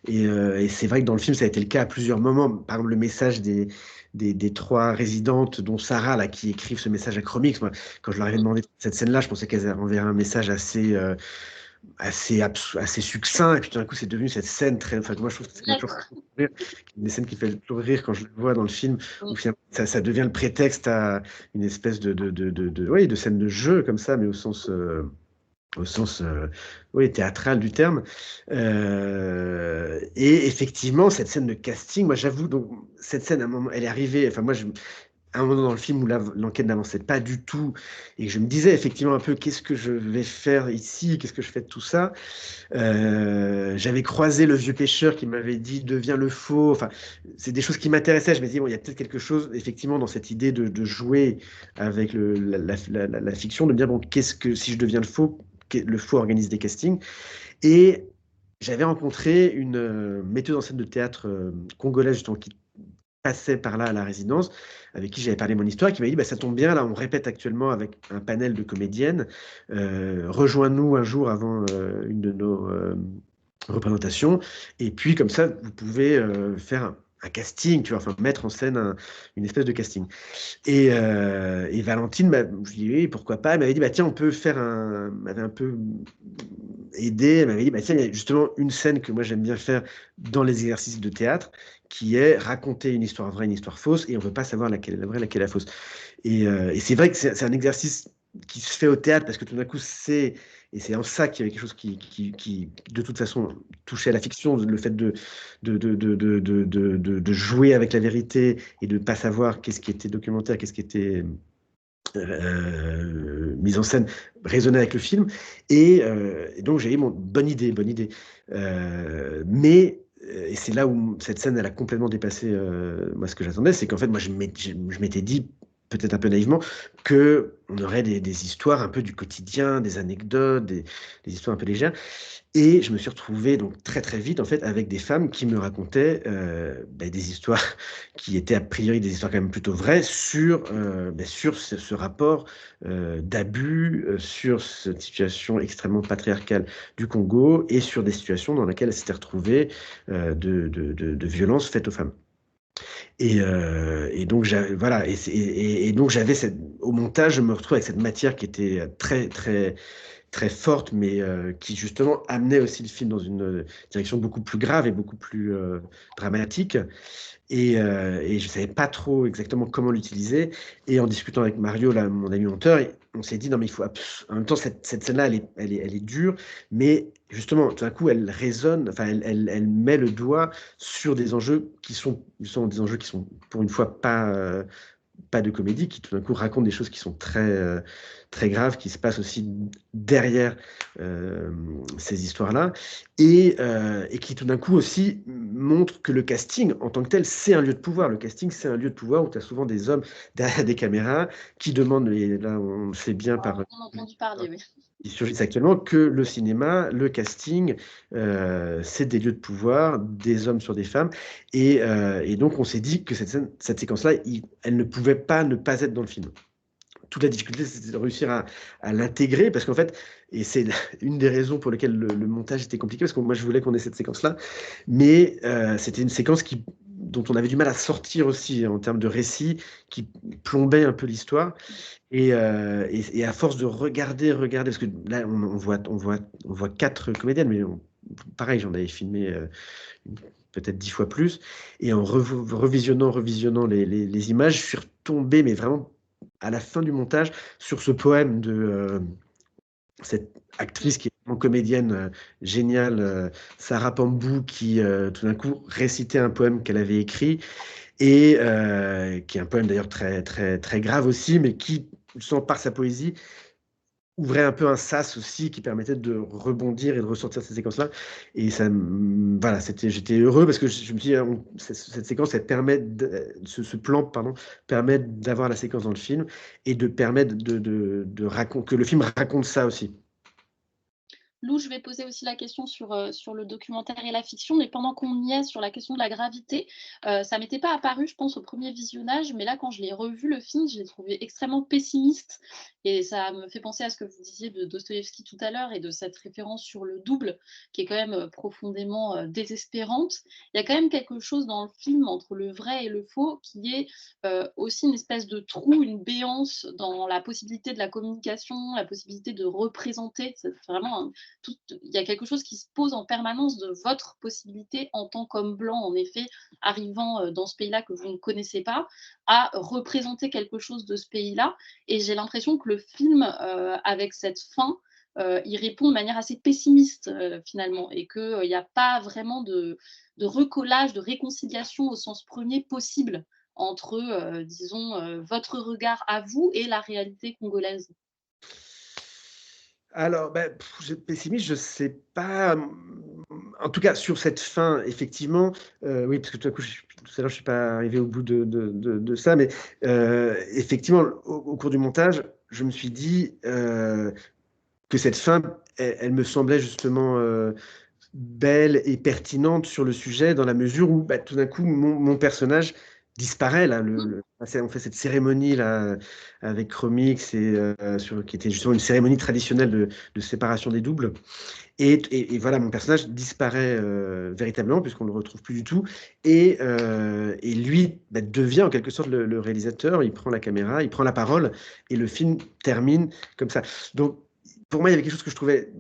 Et c'est vrai que dans le film, ça a été le cas à plusieurs moments. Par exemple, le message des trois résidentes, dont Sarah, là, qui écrivent ce message à Chromix. Moi, quand je leur avais Mmh, demandé cette scène-là, je pensais qu'elles enverraient un message assez succinct. Et puis tout d'un coup, c'est devenu cette scène très. Enfin, moi, je trouve que ça m'a toujours lettre. fait rire. Une des scènes qui fait toujours rire quand je le vois dans le film, où Mmh, finalement, ça devient le prétexte à une espèce oui, de scène de jeu, comme ça, mais au sens oui, théâtral du terme. Et effectivement, cette scène de casting, moi j'avoue, donc cette scène, à un moment, elle est arrivée, enfin moi, à un moment dans le film où l'enquête n'avançait pas du tout, et que je me disais effectivement un peu, qu'est-ce que je vais faire ici, qu'est-ce que je fais de tout ça. J'avais croisé le vieux pêcheur qui m'avait dit, deviens le faux, enfin, c'est des choses qui m'intéressaient, je me disais, bon, il y a peut-être quelque chose, effectivement, dans cette idée de jouer avec la fiction, de me dire, bon, si je deviens le faux organise des castings. Et j'avais rencontré une metteuse en scène de théâtre congolaise, justement, qui passait par là à la résidence, avec qui j'avais parlé de mon histoire, qui m'a dit, bah, ça tombe bien, là, on répète actuellement avec un panel de comédiennes. Rejoins-nous un jour avant une de nos représentations, et puis comme ça, vous pouvez faire un casting, tu vois, enfin mettre en scène une espèce de casting. Et Valentine, je lui ai dit, oui, pourquoi pas. Elle m'avait dit, bah, tiens, on peut faire m'avait un peu aidé. Elle m'avait dit, bah, tiens, il y a justement une scène que moi j'aime bien faire dans les exercices de théâtre, qui est raconter une histoire vraie, une histoire fausse, et on ne veut pas savoir laquelle est la vraie, laquelle est la fausse. Et c'est vrai que c'est un exercice qui se fait au théâtre, parce que tout d'un coup, c'est Et c'est en ça qu'il y avait quelque chose qui, de toute façon, touchait à la fiction, le fait de jouer avec la vérité et de ne pas savoir qu'est-ce qui était documentaire, qu'est-ce qui était mise en scène, résonnait avec le film. Et donc, j'ai eu mon bonne idée. Mais et c'est là où cette scène, elle a complètement dépassé moi ce que j'attendais, c'est qu'en fait, moi, je m'étais dit, peut-être un peu naïvement, que on aurait des histoires un peu du quotidien, des anecdotes, des histoires un peu légères. Et je me suis retrouvé donc très très vite en fait avec des femmes qui me racontaient des histoires qui étaient a priori des histoires quand même plutôt vraies sur ce rapport d'abus, sur cette situation extrêmement patriarcale du Congo et sur des situations dans lesquelles elles s'étaient retrouvées de violences faites aux femmes. Et donc voilà, et donc j'avais au montage, je me retrouve avec cette matière qui était très très très forte, mais qui justement amenait aussi le film dans une direction beaucoup plus grave et beaucoup plus dramatique. Et je ne savais pas trop exactement comment l'utiliser. Et en discutant avec Mario, là, mon ami monteur, on s'est dit, non, mais il faut en même temps, cette scène-là, elle est dure, mais justement, tout d'un coup, elle résonne, enfin, elle met le doigt sur des enjeux qui sont des enjeux qui sont, pour une fois, pas de comédie, qui tout d'un coup raconte des choses qui sont très, très graves, qui se passent aussi derrière ces histoires-là, et qui tout d'un coup aussi montre que le casting, en tant que tel, c'est un lieu de pouvoir. Le casting, c'est un lieu de pouvoir où tu as souvent des hommes derrière des caméras qui demandent, et là on le sait bien par On a entendu parler, oui. qui surgissent actuellement, que le cinéma, le casting, c'est des lieux de pouvoir, des hommes sur des femmes. Et donc, on s'est dit que cette séquence-là, elle ne pouvait pas ne pas être dans le film. Toute la difficulté, c'était de réussir à l'intégrer, parce qu'en fait, et c'est une des raisons pour lesquelles le montage était compliqué, parce que moi, je voulais qu'on ait cette séquence-là, mais c'était une séquence dont on avait du mal à sortir aussi en termes de récit, qui plombait un peu l'histoire. Et à force de regarder, parce que là, on voit 4 comédiennes, mais pareil, j'en avais filmé peut-être 10 fois plus. Et en revisionnant les images, je suis retombé, mais vraiment à la fin du montage, sur ce poème de cette actrice qui est vraiment comédienne géniale, Sarah Pambou, qui tout d'un coup récitait un poème qu'elle avait écrit, et qui est un poème d'ailleurs très, très, très grave aussi, mais qui, par sa poésie, ouvrait un peu un sas aussi qui permettait de rebondir et de ressortir ces séquences-là. Et ça, voilà, j'étais heureux parce que je me dis, cette séquence, elle permet, ce plan, pardon, permet d'avoir la séquence dans le film et de permettre que le film raconte ça aussi. Lou, je vais poser aussi la question sur le documentaire et la fiction, mais pendant qu'on y est sur la question de la gravité, ça m'était pas apparu, je pense, au premier visionnage, mais là, quand je l'ai revu, le film, je l'ai trouvé extrêmement pessimiste et ça me fait penser à ce que vous disiez de Dostoïevski tout à l'heure et de cette référence sur le double qui est quand même, profondément, désespérante. Il y a quand même quelque chose dans le film entre le vrai et le faux qui est, aussi une espèce de trou, une béance dans la possibilité de la communication, la possibilité de représenter. C'est vraiment il y a quelque chose qui se pose en permanence de votre possibilité en tant qu'homme blanc, en effet, arrivant dans ce pays-là que vous ne connaissez pas, à représenter quelque chose de ce pays-là. Et j'ai l'impression que le film, avec cette fin, il répond de manière assez pessimiste finalement, et qu'il n'y a pas vraiment de recollage, de réconciliation au sens premier possible entre, disons, votre regard à vous et la réalité congolaise. Alors, pessimiste, je sais pas. En tout cas, sur cette fin, effectivement, oui, parce que tout à coup, tout à l'heure, je suis pas arrivé au bout de ça, mais effectivement, au cours du montage, je me suis dit que cette fin, elle me semblait justement belle et pertinente sur le sujet, dans la mesure où tout d'un coup, mon personnage disparaît. Là, on fait cette cérémonie là, avec Romix, qui était justement une cérémonie traditionnelle de séparation des doubles. Et voilà, mon personnage disparaît véritablement, puisqu'on ne le retrouve plus du tout. Et lui devient en quelque sorte le réalisateur. Il prend la caméra, il prend la parole, et le film termine comme ça. Donc, pour moi, il y avait quelque chose que je trouvais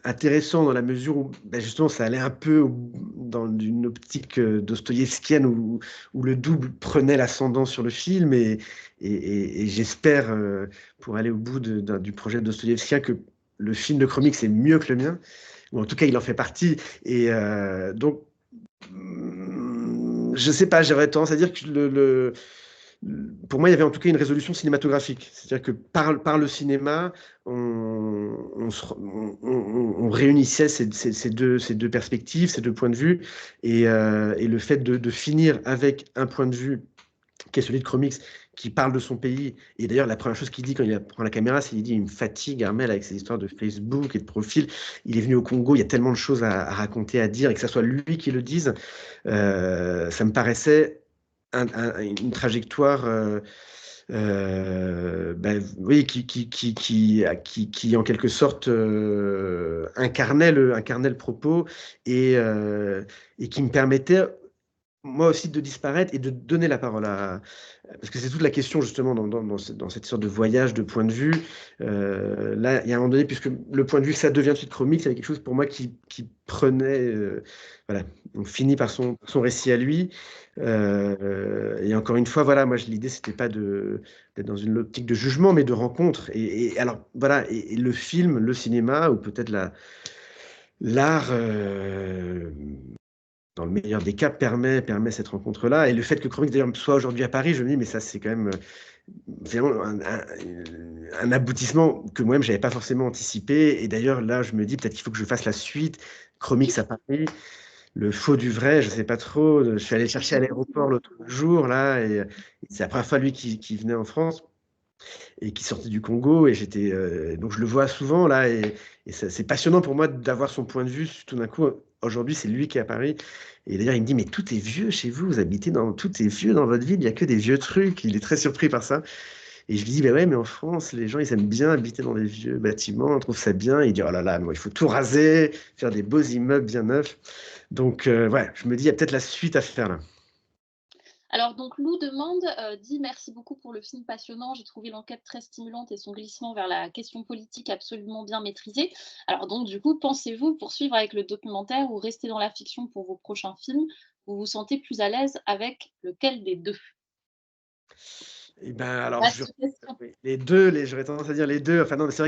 intéressant dans la mesure où justement ça allait un peu dans une optique dostoïevskienne où le double prenait l'ascendant sur le film, et j'espère, pour aller au bout du projet dostoïevskien, que le film de Comics est mieux que le mien, ou en tout cas, il en fait partie. Et donc, je sais pas, j'aurais tendance à dire que pour moi, il y avait en tout cas une résolution cinématographique. C'est-à-dire que par le cinéma, on réunissait ces deux perspectives, ces deux points de vue, et le fait de finir avec un point de vue qui est celui de Chromix, qui parle de son pays. Et d'ailleurs, la première chose qu'il dit quand il prend la caméra, c'est qu'il dit « Il me fatigue, Armel, avec ses histoires de Facebook et de profil. Il est venu au Congo, il y a tellement de choses à raconter, à dire, et que ce soit lui qui le dise, ça me paraissait une trajectoire oui, qui en quelque sorte incarnait le propos et qui me permettait moi aussi de disparaître et de donner la parole à... Parce que c'est toute la question justement dans cette sorte de voyage de point de vue. Là, il y a un moment donné, puisque le point de vue, ça devient tout de suite Chromix, il y avait quelque chose pour moi qui prenait... voilà, on finit par son récit à lui. Et encore une fois, voilà, moi l'idée, c'était pas d'être dans une optique de jugement, mais de rencontre. Et alors, voilà, et le film, le cinéma, ou peut-être l'art dans le meilleur des cas, permet cette rencontre-là. Et le fait que Chromix, d'ailleurs, soit aujourd'hui à Paris, je me dis, mais ça, c'est quand même vraiment un aboutissement que moi-même, je n'avais pas forcément anticipé. Et d'ailleurs, là, je me dis, peut-être qu'il faut que je fasse la suite. Chromix à Paris, le faux du vrai, je ne sais pas trop. Je suis allé le chercher à l'aéroport l'autre jour, là, et c'est la première fois, lui, qui venait en France et qui sortait du Congo. Et donc, je le vois souvent, là, et c'est passionnant pour moi d'avoir son point de vue. Tout d'un coup, aujourd'hui, c'est lui qui est à Paris. Et d'ailleurs, il me dit, mais tout est vieux chez vous, vous habitez tout est vieux dans votre ville, il n'y a que des vieux trucs. Il est très surpris par ça. Et je lui dis, bah ouais, mais en France, les gens, ils aiment bien habiter dans des vieux bâtiments, on trouve ça bien. Et il dit, oh là là, moi, il faut tout raser, faire des beaux immeubles bien neufs. Donc, ouais, je me dis, il y a peut-être la suite à faire là. Alors donc Lou demande, dit: «Merci beaucoup pour le film passionnant. J'ai trouvé l'enquête très stimulante et son glissement vers la question politique absolument bien maîtrisé. Alors donc du coup, pensez-vous poursuivre avec le documentaire ou rester dans la fiction pour vos prochains films? Vous vous sentez plus à l'aise avec lequel des 2?» Et ben, alors, Vaste question. les deux, j'aurais tendance à dire les deux. Enfin, non, mais c'est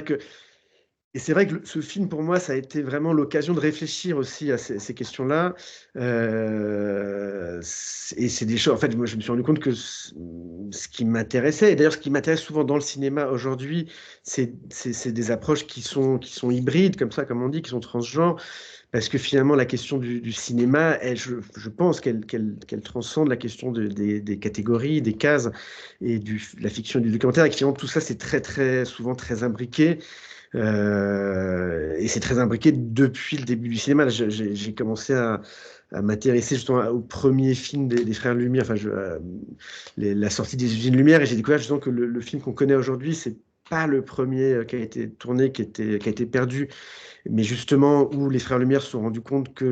vrai que ce film, pour moi, ça a été vraiment l'occasion de réfléchir aussi à ces questions-là. Et c'est des choses, en fait, moi, je me suis rendu compte que ce qui m'intéressait, et d'ailleurs, ce qui m'intéresse souvent dans le cinéma aujourd'hui, c'est des approches qui sont hybrides, comme ça, comme on dit, qui sont transgenres. Parce que finalement, la question du cinéma, je pense qu'elle transcende la question des catégories, des cases, et la fiction et du documentaire. Et que finalement, tout ça, c'est très, très souvent très imbriqué. Et c'est très imbriqué depuis le début du cinéma. J'ai commencé à m'intéresser justement au premier film des Frères Lumière, enfin, la sortie des Usines Lumière, et j'ai découvert justement que le film qu'on connaît aujourd'hui, c'est pas le premier qui a été tourné, qui a été perdu, mais justement où les Frères Lumière se sont rendus compte que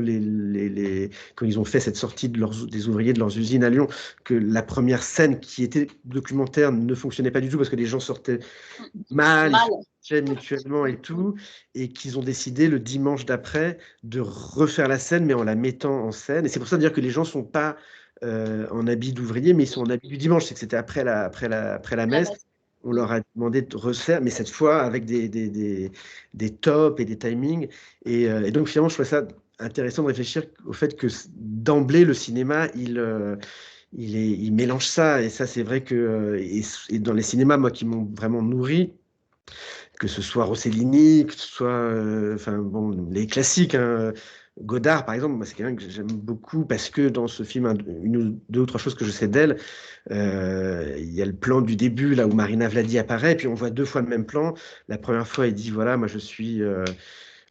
quand ils ont fait cette sortie des ouvriers de leurs usines à Lyon, que la première scène qui était documentaire ne fonctionnait pas du tout parce que les gens sortaient mal, ils se Mal. touchaient mutuellement et tout, et qu'ils ont décidé le dimanche d'après de refaire la scène, mais en la mettant en scène. Et c'est pour ça de dire que les gens ne sont pas en habit d'ouvrier, mais ils sont en habit du dimanche. C'est que c'était après la La messe. messe. On leur a demandé de refaire, mais cette fois avec des tops et des timings. Et donc finalement, je trouvais ça intéressant de réfléchir au fait que d'emblée, le cinéma, il mélange ça. Et ça, c'est vrai que et dans les cinémas, moi, qui m'ont vraiment nourri, que ce soit Rossellini, que ce soit enfin, bon, les classiques, hein. Godard, par exemple, moi, c'est quelqu'un que j'aime beaucoup parce que dans ce film, une ou deux ou trois choses que je sais d'elle, il y a le plan du début, là où Marina Vladi apparaît, et puis on voit deux fois le même plan. La première fois, il dit, voilà, moi je suis,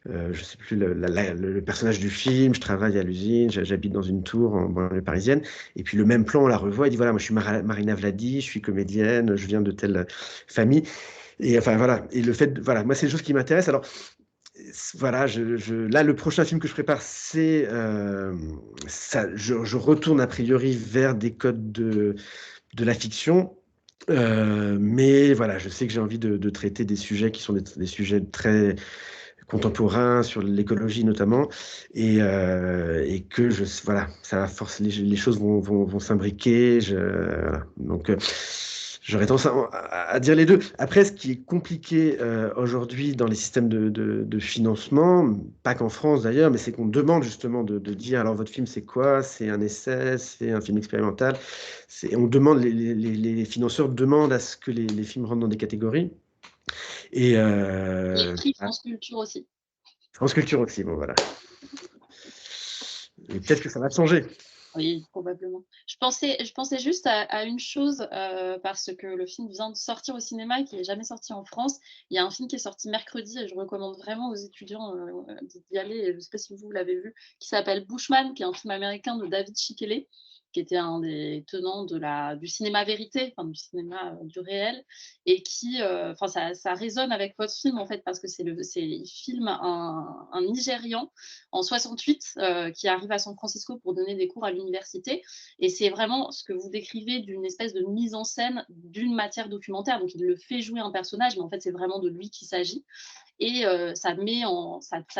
je sais plus, le personnage du film, je travaille à l'usine, j'habite dans une tour en banlieue parisienne. Et puis le même plan, on la revoit, il dit, voilà, moi je suis Marina Vladi, je suis comédienne, je viens de telle famille. Et enfin voilà, et le fait, voilà, moi c'est des choses qui m'intéressent. Alors voilà, là le prochain film que je prépare, c'est ça, je retourne a priori vers des codes de la fiction, mais voilà, je sais que j'ai envie de traiter des sujets qui sont des sujets très contemporains sur l'écologie notamment, et que voilà, ça va forcer les choses vont s'imbriquer. Voilà. Donc J'aurais tendance à dire les deux. Après, ce qui est compliqué aujourd'hui dans les systèmes de financement, pas qu'en France d'ailleurs, mais c'est qu'on demande justement de dire, alors votre film c'est quoi? C'est un essai, c'est un film expérimental. On demande, les financeurs demandent à ce que les films rentrent dans des catégories. Et Les prix France Culture aussi. France Culture aussi, bon voilà. Et peut-être que ça va changer. Oui, probablement. Je pensais juste à une chose, parce que le film vient de sortir au cinéma et qui est jamais sorti en France. Il y a un film qui est sorti mercredi et je recommande vraiment aux étudiants, d'y aller et je ne sais pas si vous l'avez vu, qui s'appelle Bushman, qui est un film américain de David Chikele, qui était un des tenants du cinéma vérité, enfin du cinéma, du réel et qui, enfin ça résonne avec votre film en fait parce que il filme un Nigérian en 68 qui arrive à San Francisco pour donner des cours à l'université. Et c'est vraiment ce que vous décrivez d'une espèce de mise en scène d'une matière documentaire. Donc il le fait jouer un personnage, mais en fait c'est vraiment de lui qu'il s'agit. Et ça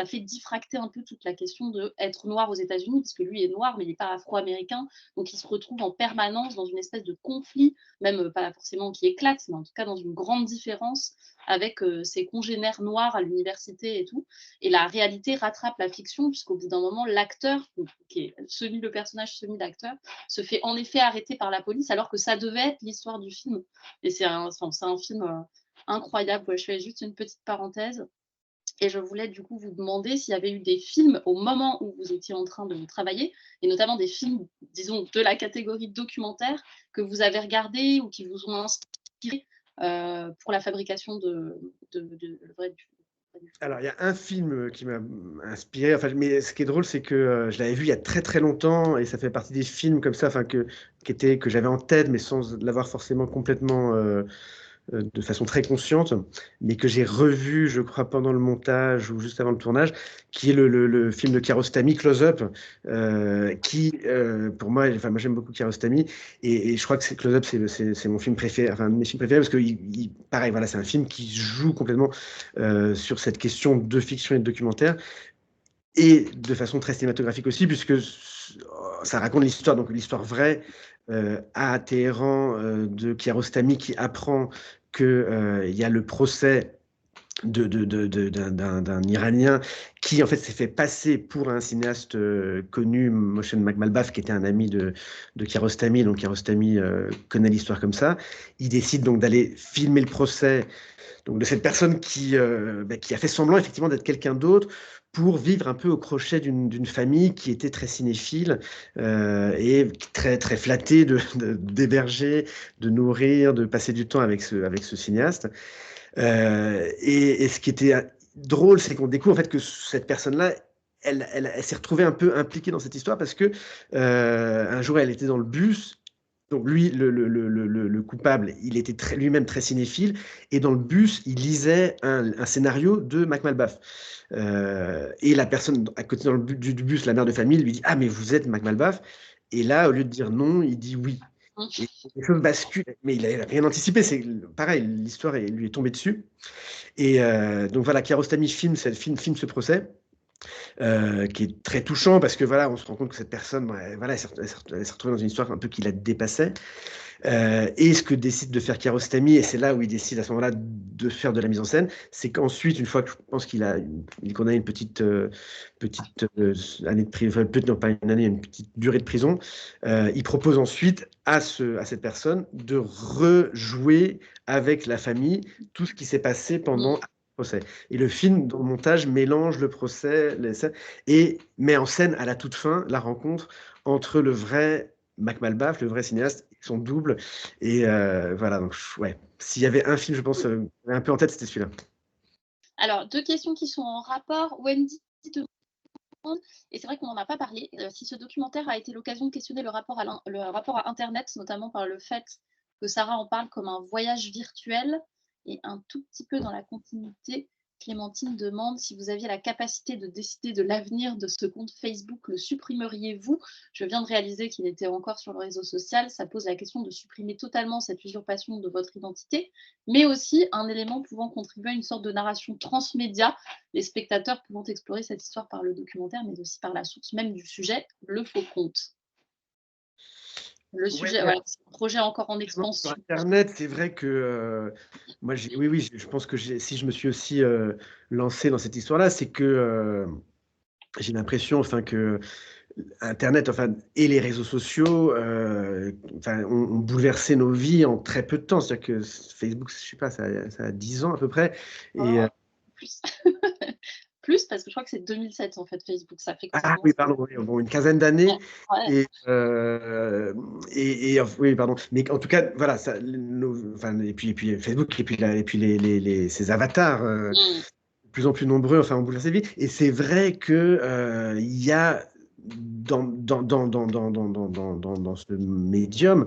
fait diffracter un peu toute la question d'être noir aux États-Unis, parce que lui est noir, mais il n'est pas afro-américain. Donc il se retrouve en permanence dans une espèce de conflit, même pas forcément qui éclate, mais en tout cas dans une grande différence avec ses congénères noirs à l'université et tout. Et la réalité rattrape la fiction, puisqu'au bout d'un moment, l'acteur, qui est semi le personnage, semi l'acteur, se fait en effet arrêter par la police, alors que ça devait être l'histoire du film. Et c'est un film incroyable. Ouais, je fais juste une petite parenthèse. Et je voulais du coup vous demander s'il y avait eu des films au moment où vous étiez en train de travailler, et notamment des films, disons, de la catégorie documentaire, que vous avez regardés ou qui vous ont inspiré pour la fabrication Le vrai du faux. Alors, il y a un film qui m'a inspiré, enfin, mais ce qui est drôle, c'est que je l'avais vu il y a très très longtemps, et ça fait partie des films comme ça, enfin, que j'avais en tête, mais sans l'avoir forcément complètement de façon très consciente, mais que j'ai revu, je crois, pendant le montage ou juste avant le tournage, qui est le film de Kiarostami, Close Up, qui, pour moi, enfin, moi j'aime beaucoup Kiarostami, et je crois que Close Up, c'est mon film préféré, enfin, un de mes films préférés, parce que, pareil, voilà, c'est un film qui joue complètement sur cette question de fiction et de documentaire, et de façon très cinématographique aussi, puisque ça raconte l'histoire, donc l'histoire vraie à Téhéran de Kiarostami qui apprend qu'il y a le procès d'un Iranien qui en fait s'est fait passer pour un cinéaste connu, Mohsen Makhmalbaf, qui était un ami de Kiarostami. Donc Kiarostami connaît l'histoire comme ça. Il décide donc d'aller filmer le procès donc de cette personne qui a fait semblant effectivement d'être quelqu'un d'autre pour vivre un peu au crochet d'une famille qui était très cinéphile et très, très flattée d'héberger, de nourrir, de passer du temps avec ce cinéaste. Et ce qui était drôle, c'est qu'on découvre en fait que cette personne-là, elle s'est retrouvée un peu impliquée dans cette histoire parce que un jour, elle était dans le bus. Donc lui, le coupable, il était lui-même très cinéphile, et dans le bus, il lisait un scénario de Mac Malbaf. Et la personne à côté dans le du bus, la mère de famille, lui dit: «Ah, mais vous êtes Mac Malbaf?» Et là, au lieu de dire non, il dit oui. Et les choses basculent, mais il n'a rien anticipé. C'est pareil, l'histoire lui est tombée dessus. Et donc voilà, Kiarostami filme ce procès qui est très touchant parce que voilà, on se rend compte que cette personne, ouais, voilà, elle s'est retrouvée dans une histoire un peu qui la dépassait. Et ce que décide de faire Kiarostami, et c'est là où il décide à ce moment-là de faire de la mise en scène, c'est qu'ensuite, une fois que je pense il est condamné à une petite année de prison, enfin, non pas une année, une petite durée de prison, il propose ensuite à cette personne de rejouer avec la famille tout ce qui s'est passé pendant le procès. Et le film, dans le montage, mélange le procès et met en scène à la toute fin la rencontre entre le vrai Mac Malbaf, le vrai cinéaste, son double. Et voilà, donc ouais. S'il y avait un film, je pense, un peu en tête, c'était celui-là. Alors, deux questions qui sont en rapport. Wendy te demande, et c'est vrai qu'on n'en a pas parlé, si ce documentaire a été l'occasion de questionner le rapport à Internet, notamment par le fait que Sarah en parle comme un voyage virtuel. Et un tout petit peu dans la continuité, Clémentine demande si vous aviez la capacité de décider de l'avenir de ce compte Facebook, le supprimeriez-vous? Je viens de réaliser qu'il était encore sur le réseau social. Ça pose la question de supprimer totalement cette usurpation de votre identité, mais aussi un élément pouvant contribuer à une sorte de narration transmédia, les spectateurs pouvant explorer cette histoire par le documentaire, mais aussi par la source même du sujet, le faux compte. le Ouais, sujet, voilà, c'est un projet encore en sur expansion. internet, c'est vrai que, moi oui, je pense que si je me suis aussi, lancé dans cette histoire-là, c'est que, j'ai l'impression, enfin, que internet, enfin, et les réseaux sociaux, enfin, ont bouleversé nos vies en très peu de temps. C'est-à-dire que Facebook, je sais pas, ça a 10 ans à peu près et Oh, plus. Plus parce que je crois que c'est 2007 en fait Facebook, ça fait ah 10 ans. oui, pardon, oui, bon, une quinzaine Ouais, d'années ouais. et oui, pardon. Mais en tout cas, voilà, ça, enfin, et puis Facebook et puis ces avatars Mmh. de plus en plus nombreux, enfin, ont bouleversé la vie. Et c'est vrai que il y a dans ce médium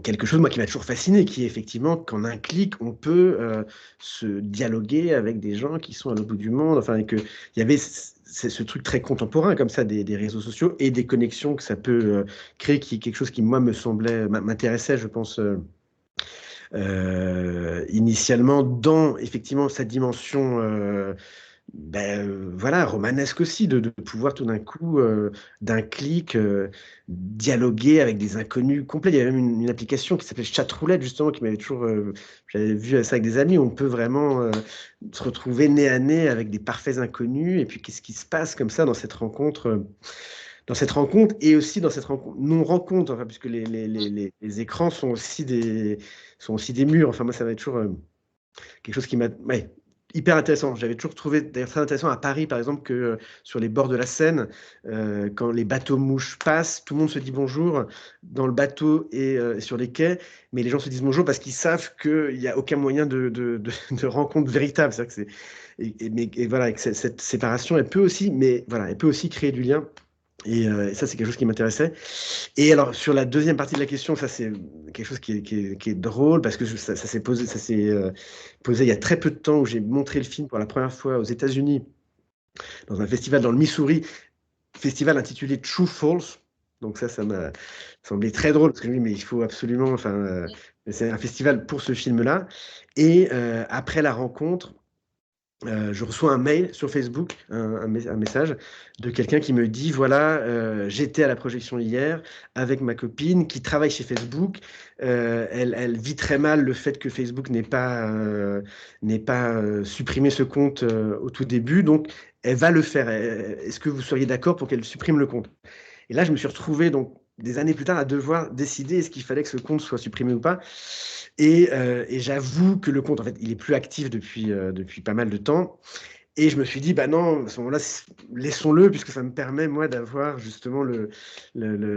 quelque chose, moi, qui m'a toujours fasciné, qui est effectivement qu'en un clic, on peut se dialoguer avec des gens qui sont à l'autre bout du monde. Enfin, et que il y avait ce truc très contemporain comme ça des réseaux sociaux et des connexions que ça peut créer, qui est quelque chose qui, moi, m'intéressait, je pense, initialement dans effectivement sa dimension voilà, romanesque aussi, de pouvoir tout d'un coup, d'un clic, dialoguer avec des inconnus complets. Il y avait même une application qui s'appelait Chatroulette, justement, qui m'avait toujours. J'avais vu ça avec des amis, où on peut vraiment se retrouver nez à nez avec des parfaits inconnus. Et puis, qu'est-ce qui se passe comme ça dans cette rencontre et aussi dans cette non-rencontre, enfin, puisque les écrans sont aussi des murs. Enfin, moi, ça va être toujours quelque chose qui m'a ouais, hyper intéressant. J'avais toujours trouvé d'ailleurs très intéressant à Paris, par exemple, que sur les bords de la Seine, quand les bateaux mouches passent, tout le monde se dit bonjour dans le bateau et sur les quais, mais les gens se disent bonjour parce qu'ils savent qu'il n'y a aucun moyen de rencontre véritable. C'est-à-dire que mais voilà, que cette séparation, elle peut aussi, mais voilà, elle peut aussi créer du lien. Et ça, c'est quelque chose qui m'intéressait. Et alors, sur la deuxième partie de la question, ça, c'est quelque chose qui est drôle parce que ça s'est posé il y a très peu de temps où j'ai montré le film pour la première fois aux États-Unis dans un festival dans le Missouri, festival intitulé True False. Donc ça m'a semblé très drôle parce que je me dis, mais il faut absolument, enfin, c'est un festival pour ce film-là. Et après la rencontre, je reçois un mail sur Facebook, un message de quelqu'un qui me dit, voilà, j'étais à la projection hier avec ma copine qui travaille chez Facebook. Elle vit très mal le fait que Facebook n'ait pas supprimé ce compte au tout début, donc elle va le faire. Est-ce que vous seriez d'accord pour qu'elle supprime le compte? Et là, je me suis retrouvé donc des années plus tard à devoir décider est-ce qu'il fallait que ce compte soit supprimé ou pas. Et j'avoue que le compte, en fait, il est plus actif depuis pas mal de temps. Et je me suis dit, bah non, à ce moment-là, laissons-le, puisque ça me permet, moi, d'avoir justement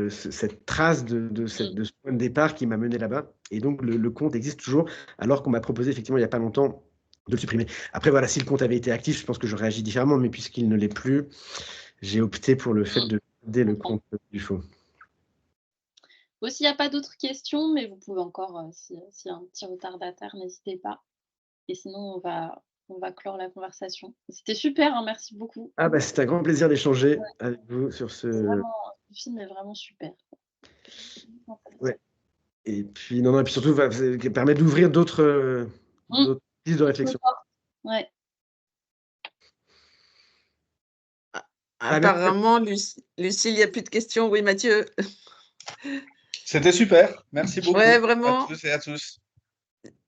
cette trace de ce point de départ qui m'a mené là-bas. Et donc, le compte existe toujours, alors qu'on m'a proposé, effectivement, il n'y a pas longtemps, de le supprimer. Après, voilà, si le compte avait été actif, je pense que j'aurais agi différemment, mais puisqu'il ne l'est plus, j'ai opté pour le fait Mmh. de garder le compte du faux. Bon, s'il y a pas d'autres questions, mais vous pouvez encore, s'il y a un petit retardataire, n'hésitez pas. Et sinon, on va clore la conversation. C'était super, hein, merci beaucoup. Ah bah, c'est un grand plaisir d'échanger avec vous sur C'est ce... vraiment le film est vraiment super. Ouais. Intéressant. Et puis, non, non, et puis surtout, ça permet d'ouvrir Mmh, d'autres pistes de d'autres réflexion. portes. Ouais. Bah, merci. Apparemment, Lucille, il n'y a plus de questions. Oui, Mathieu. C'était super. Merci Ouais, beaucoup à vraiment, tous et à tous.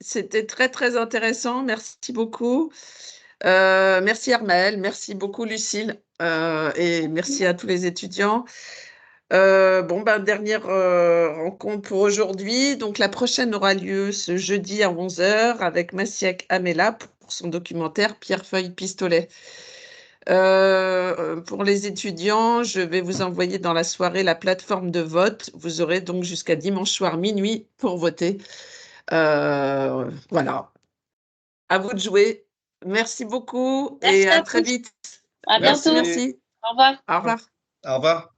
c'était très, très intéressant. Merci beaucoup. Merci Armel, merci beaucoup Lucille, et merci à tous les étudiants. Dernière rencontre pour aujourd'hui. Donc, la prochaine aura lieu ce jeudi à 11h avec Massiek Amela pour son documentaire Pierrefeuille Pistolet. Pour les étudiants, je vais vous envoyer dans la soirée la plateforme de vote. Vous aurez donc jusqu'à dimanche soir minuit pour voter. Voilà. À vous de jouer. Merci beaucoup et Merci à à très tous. vite. À Merci, bientôt. Merci. merci. Au revoir. Au revoir. Au revoir.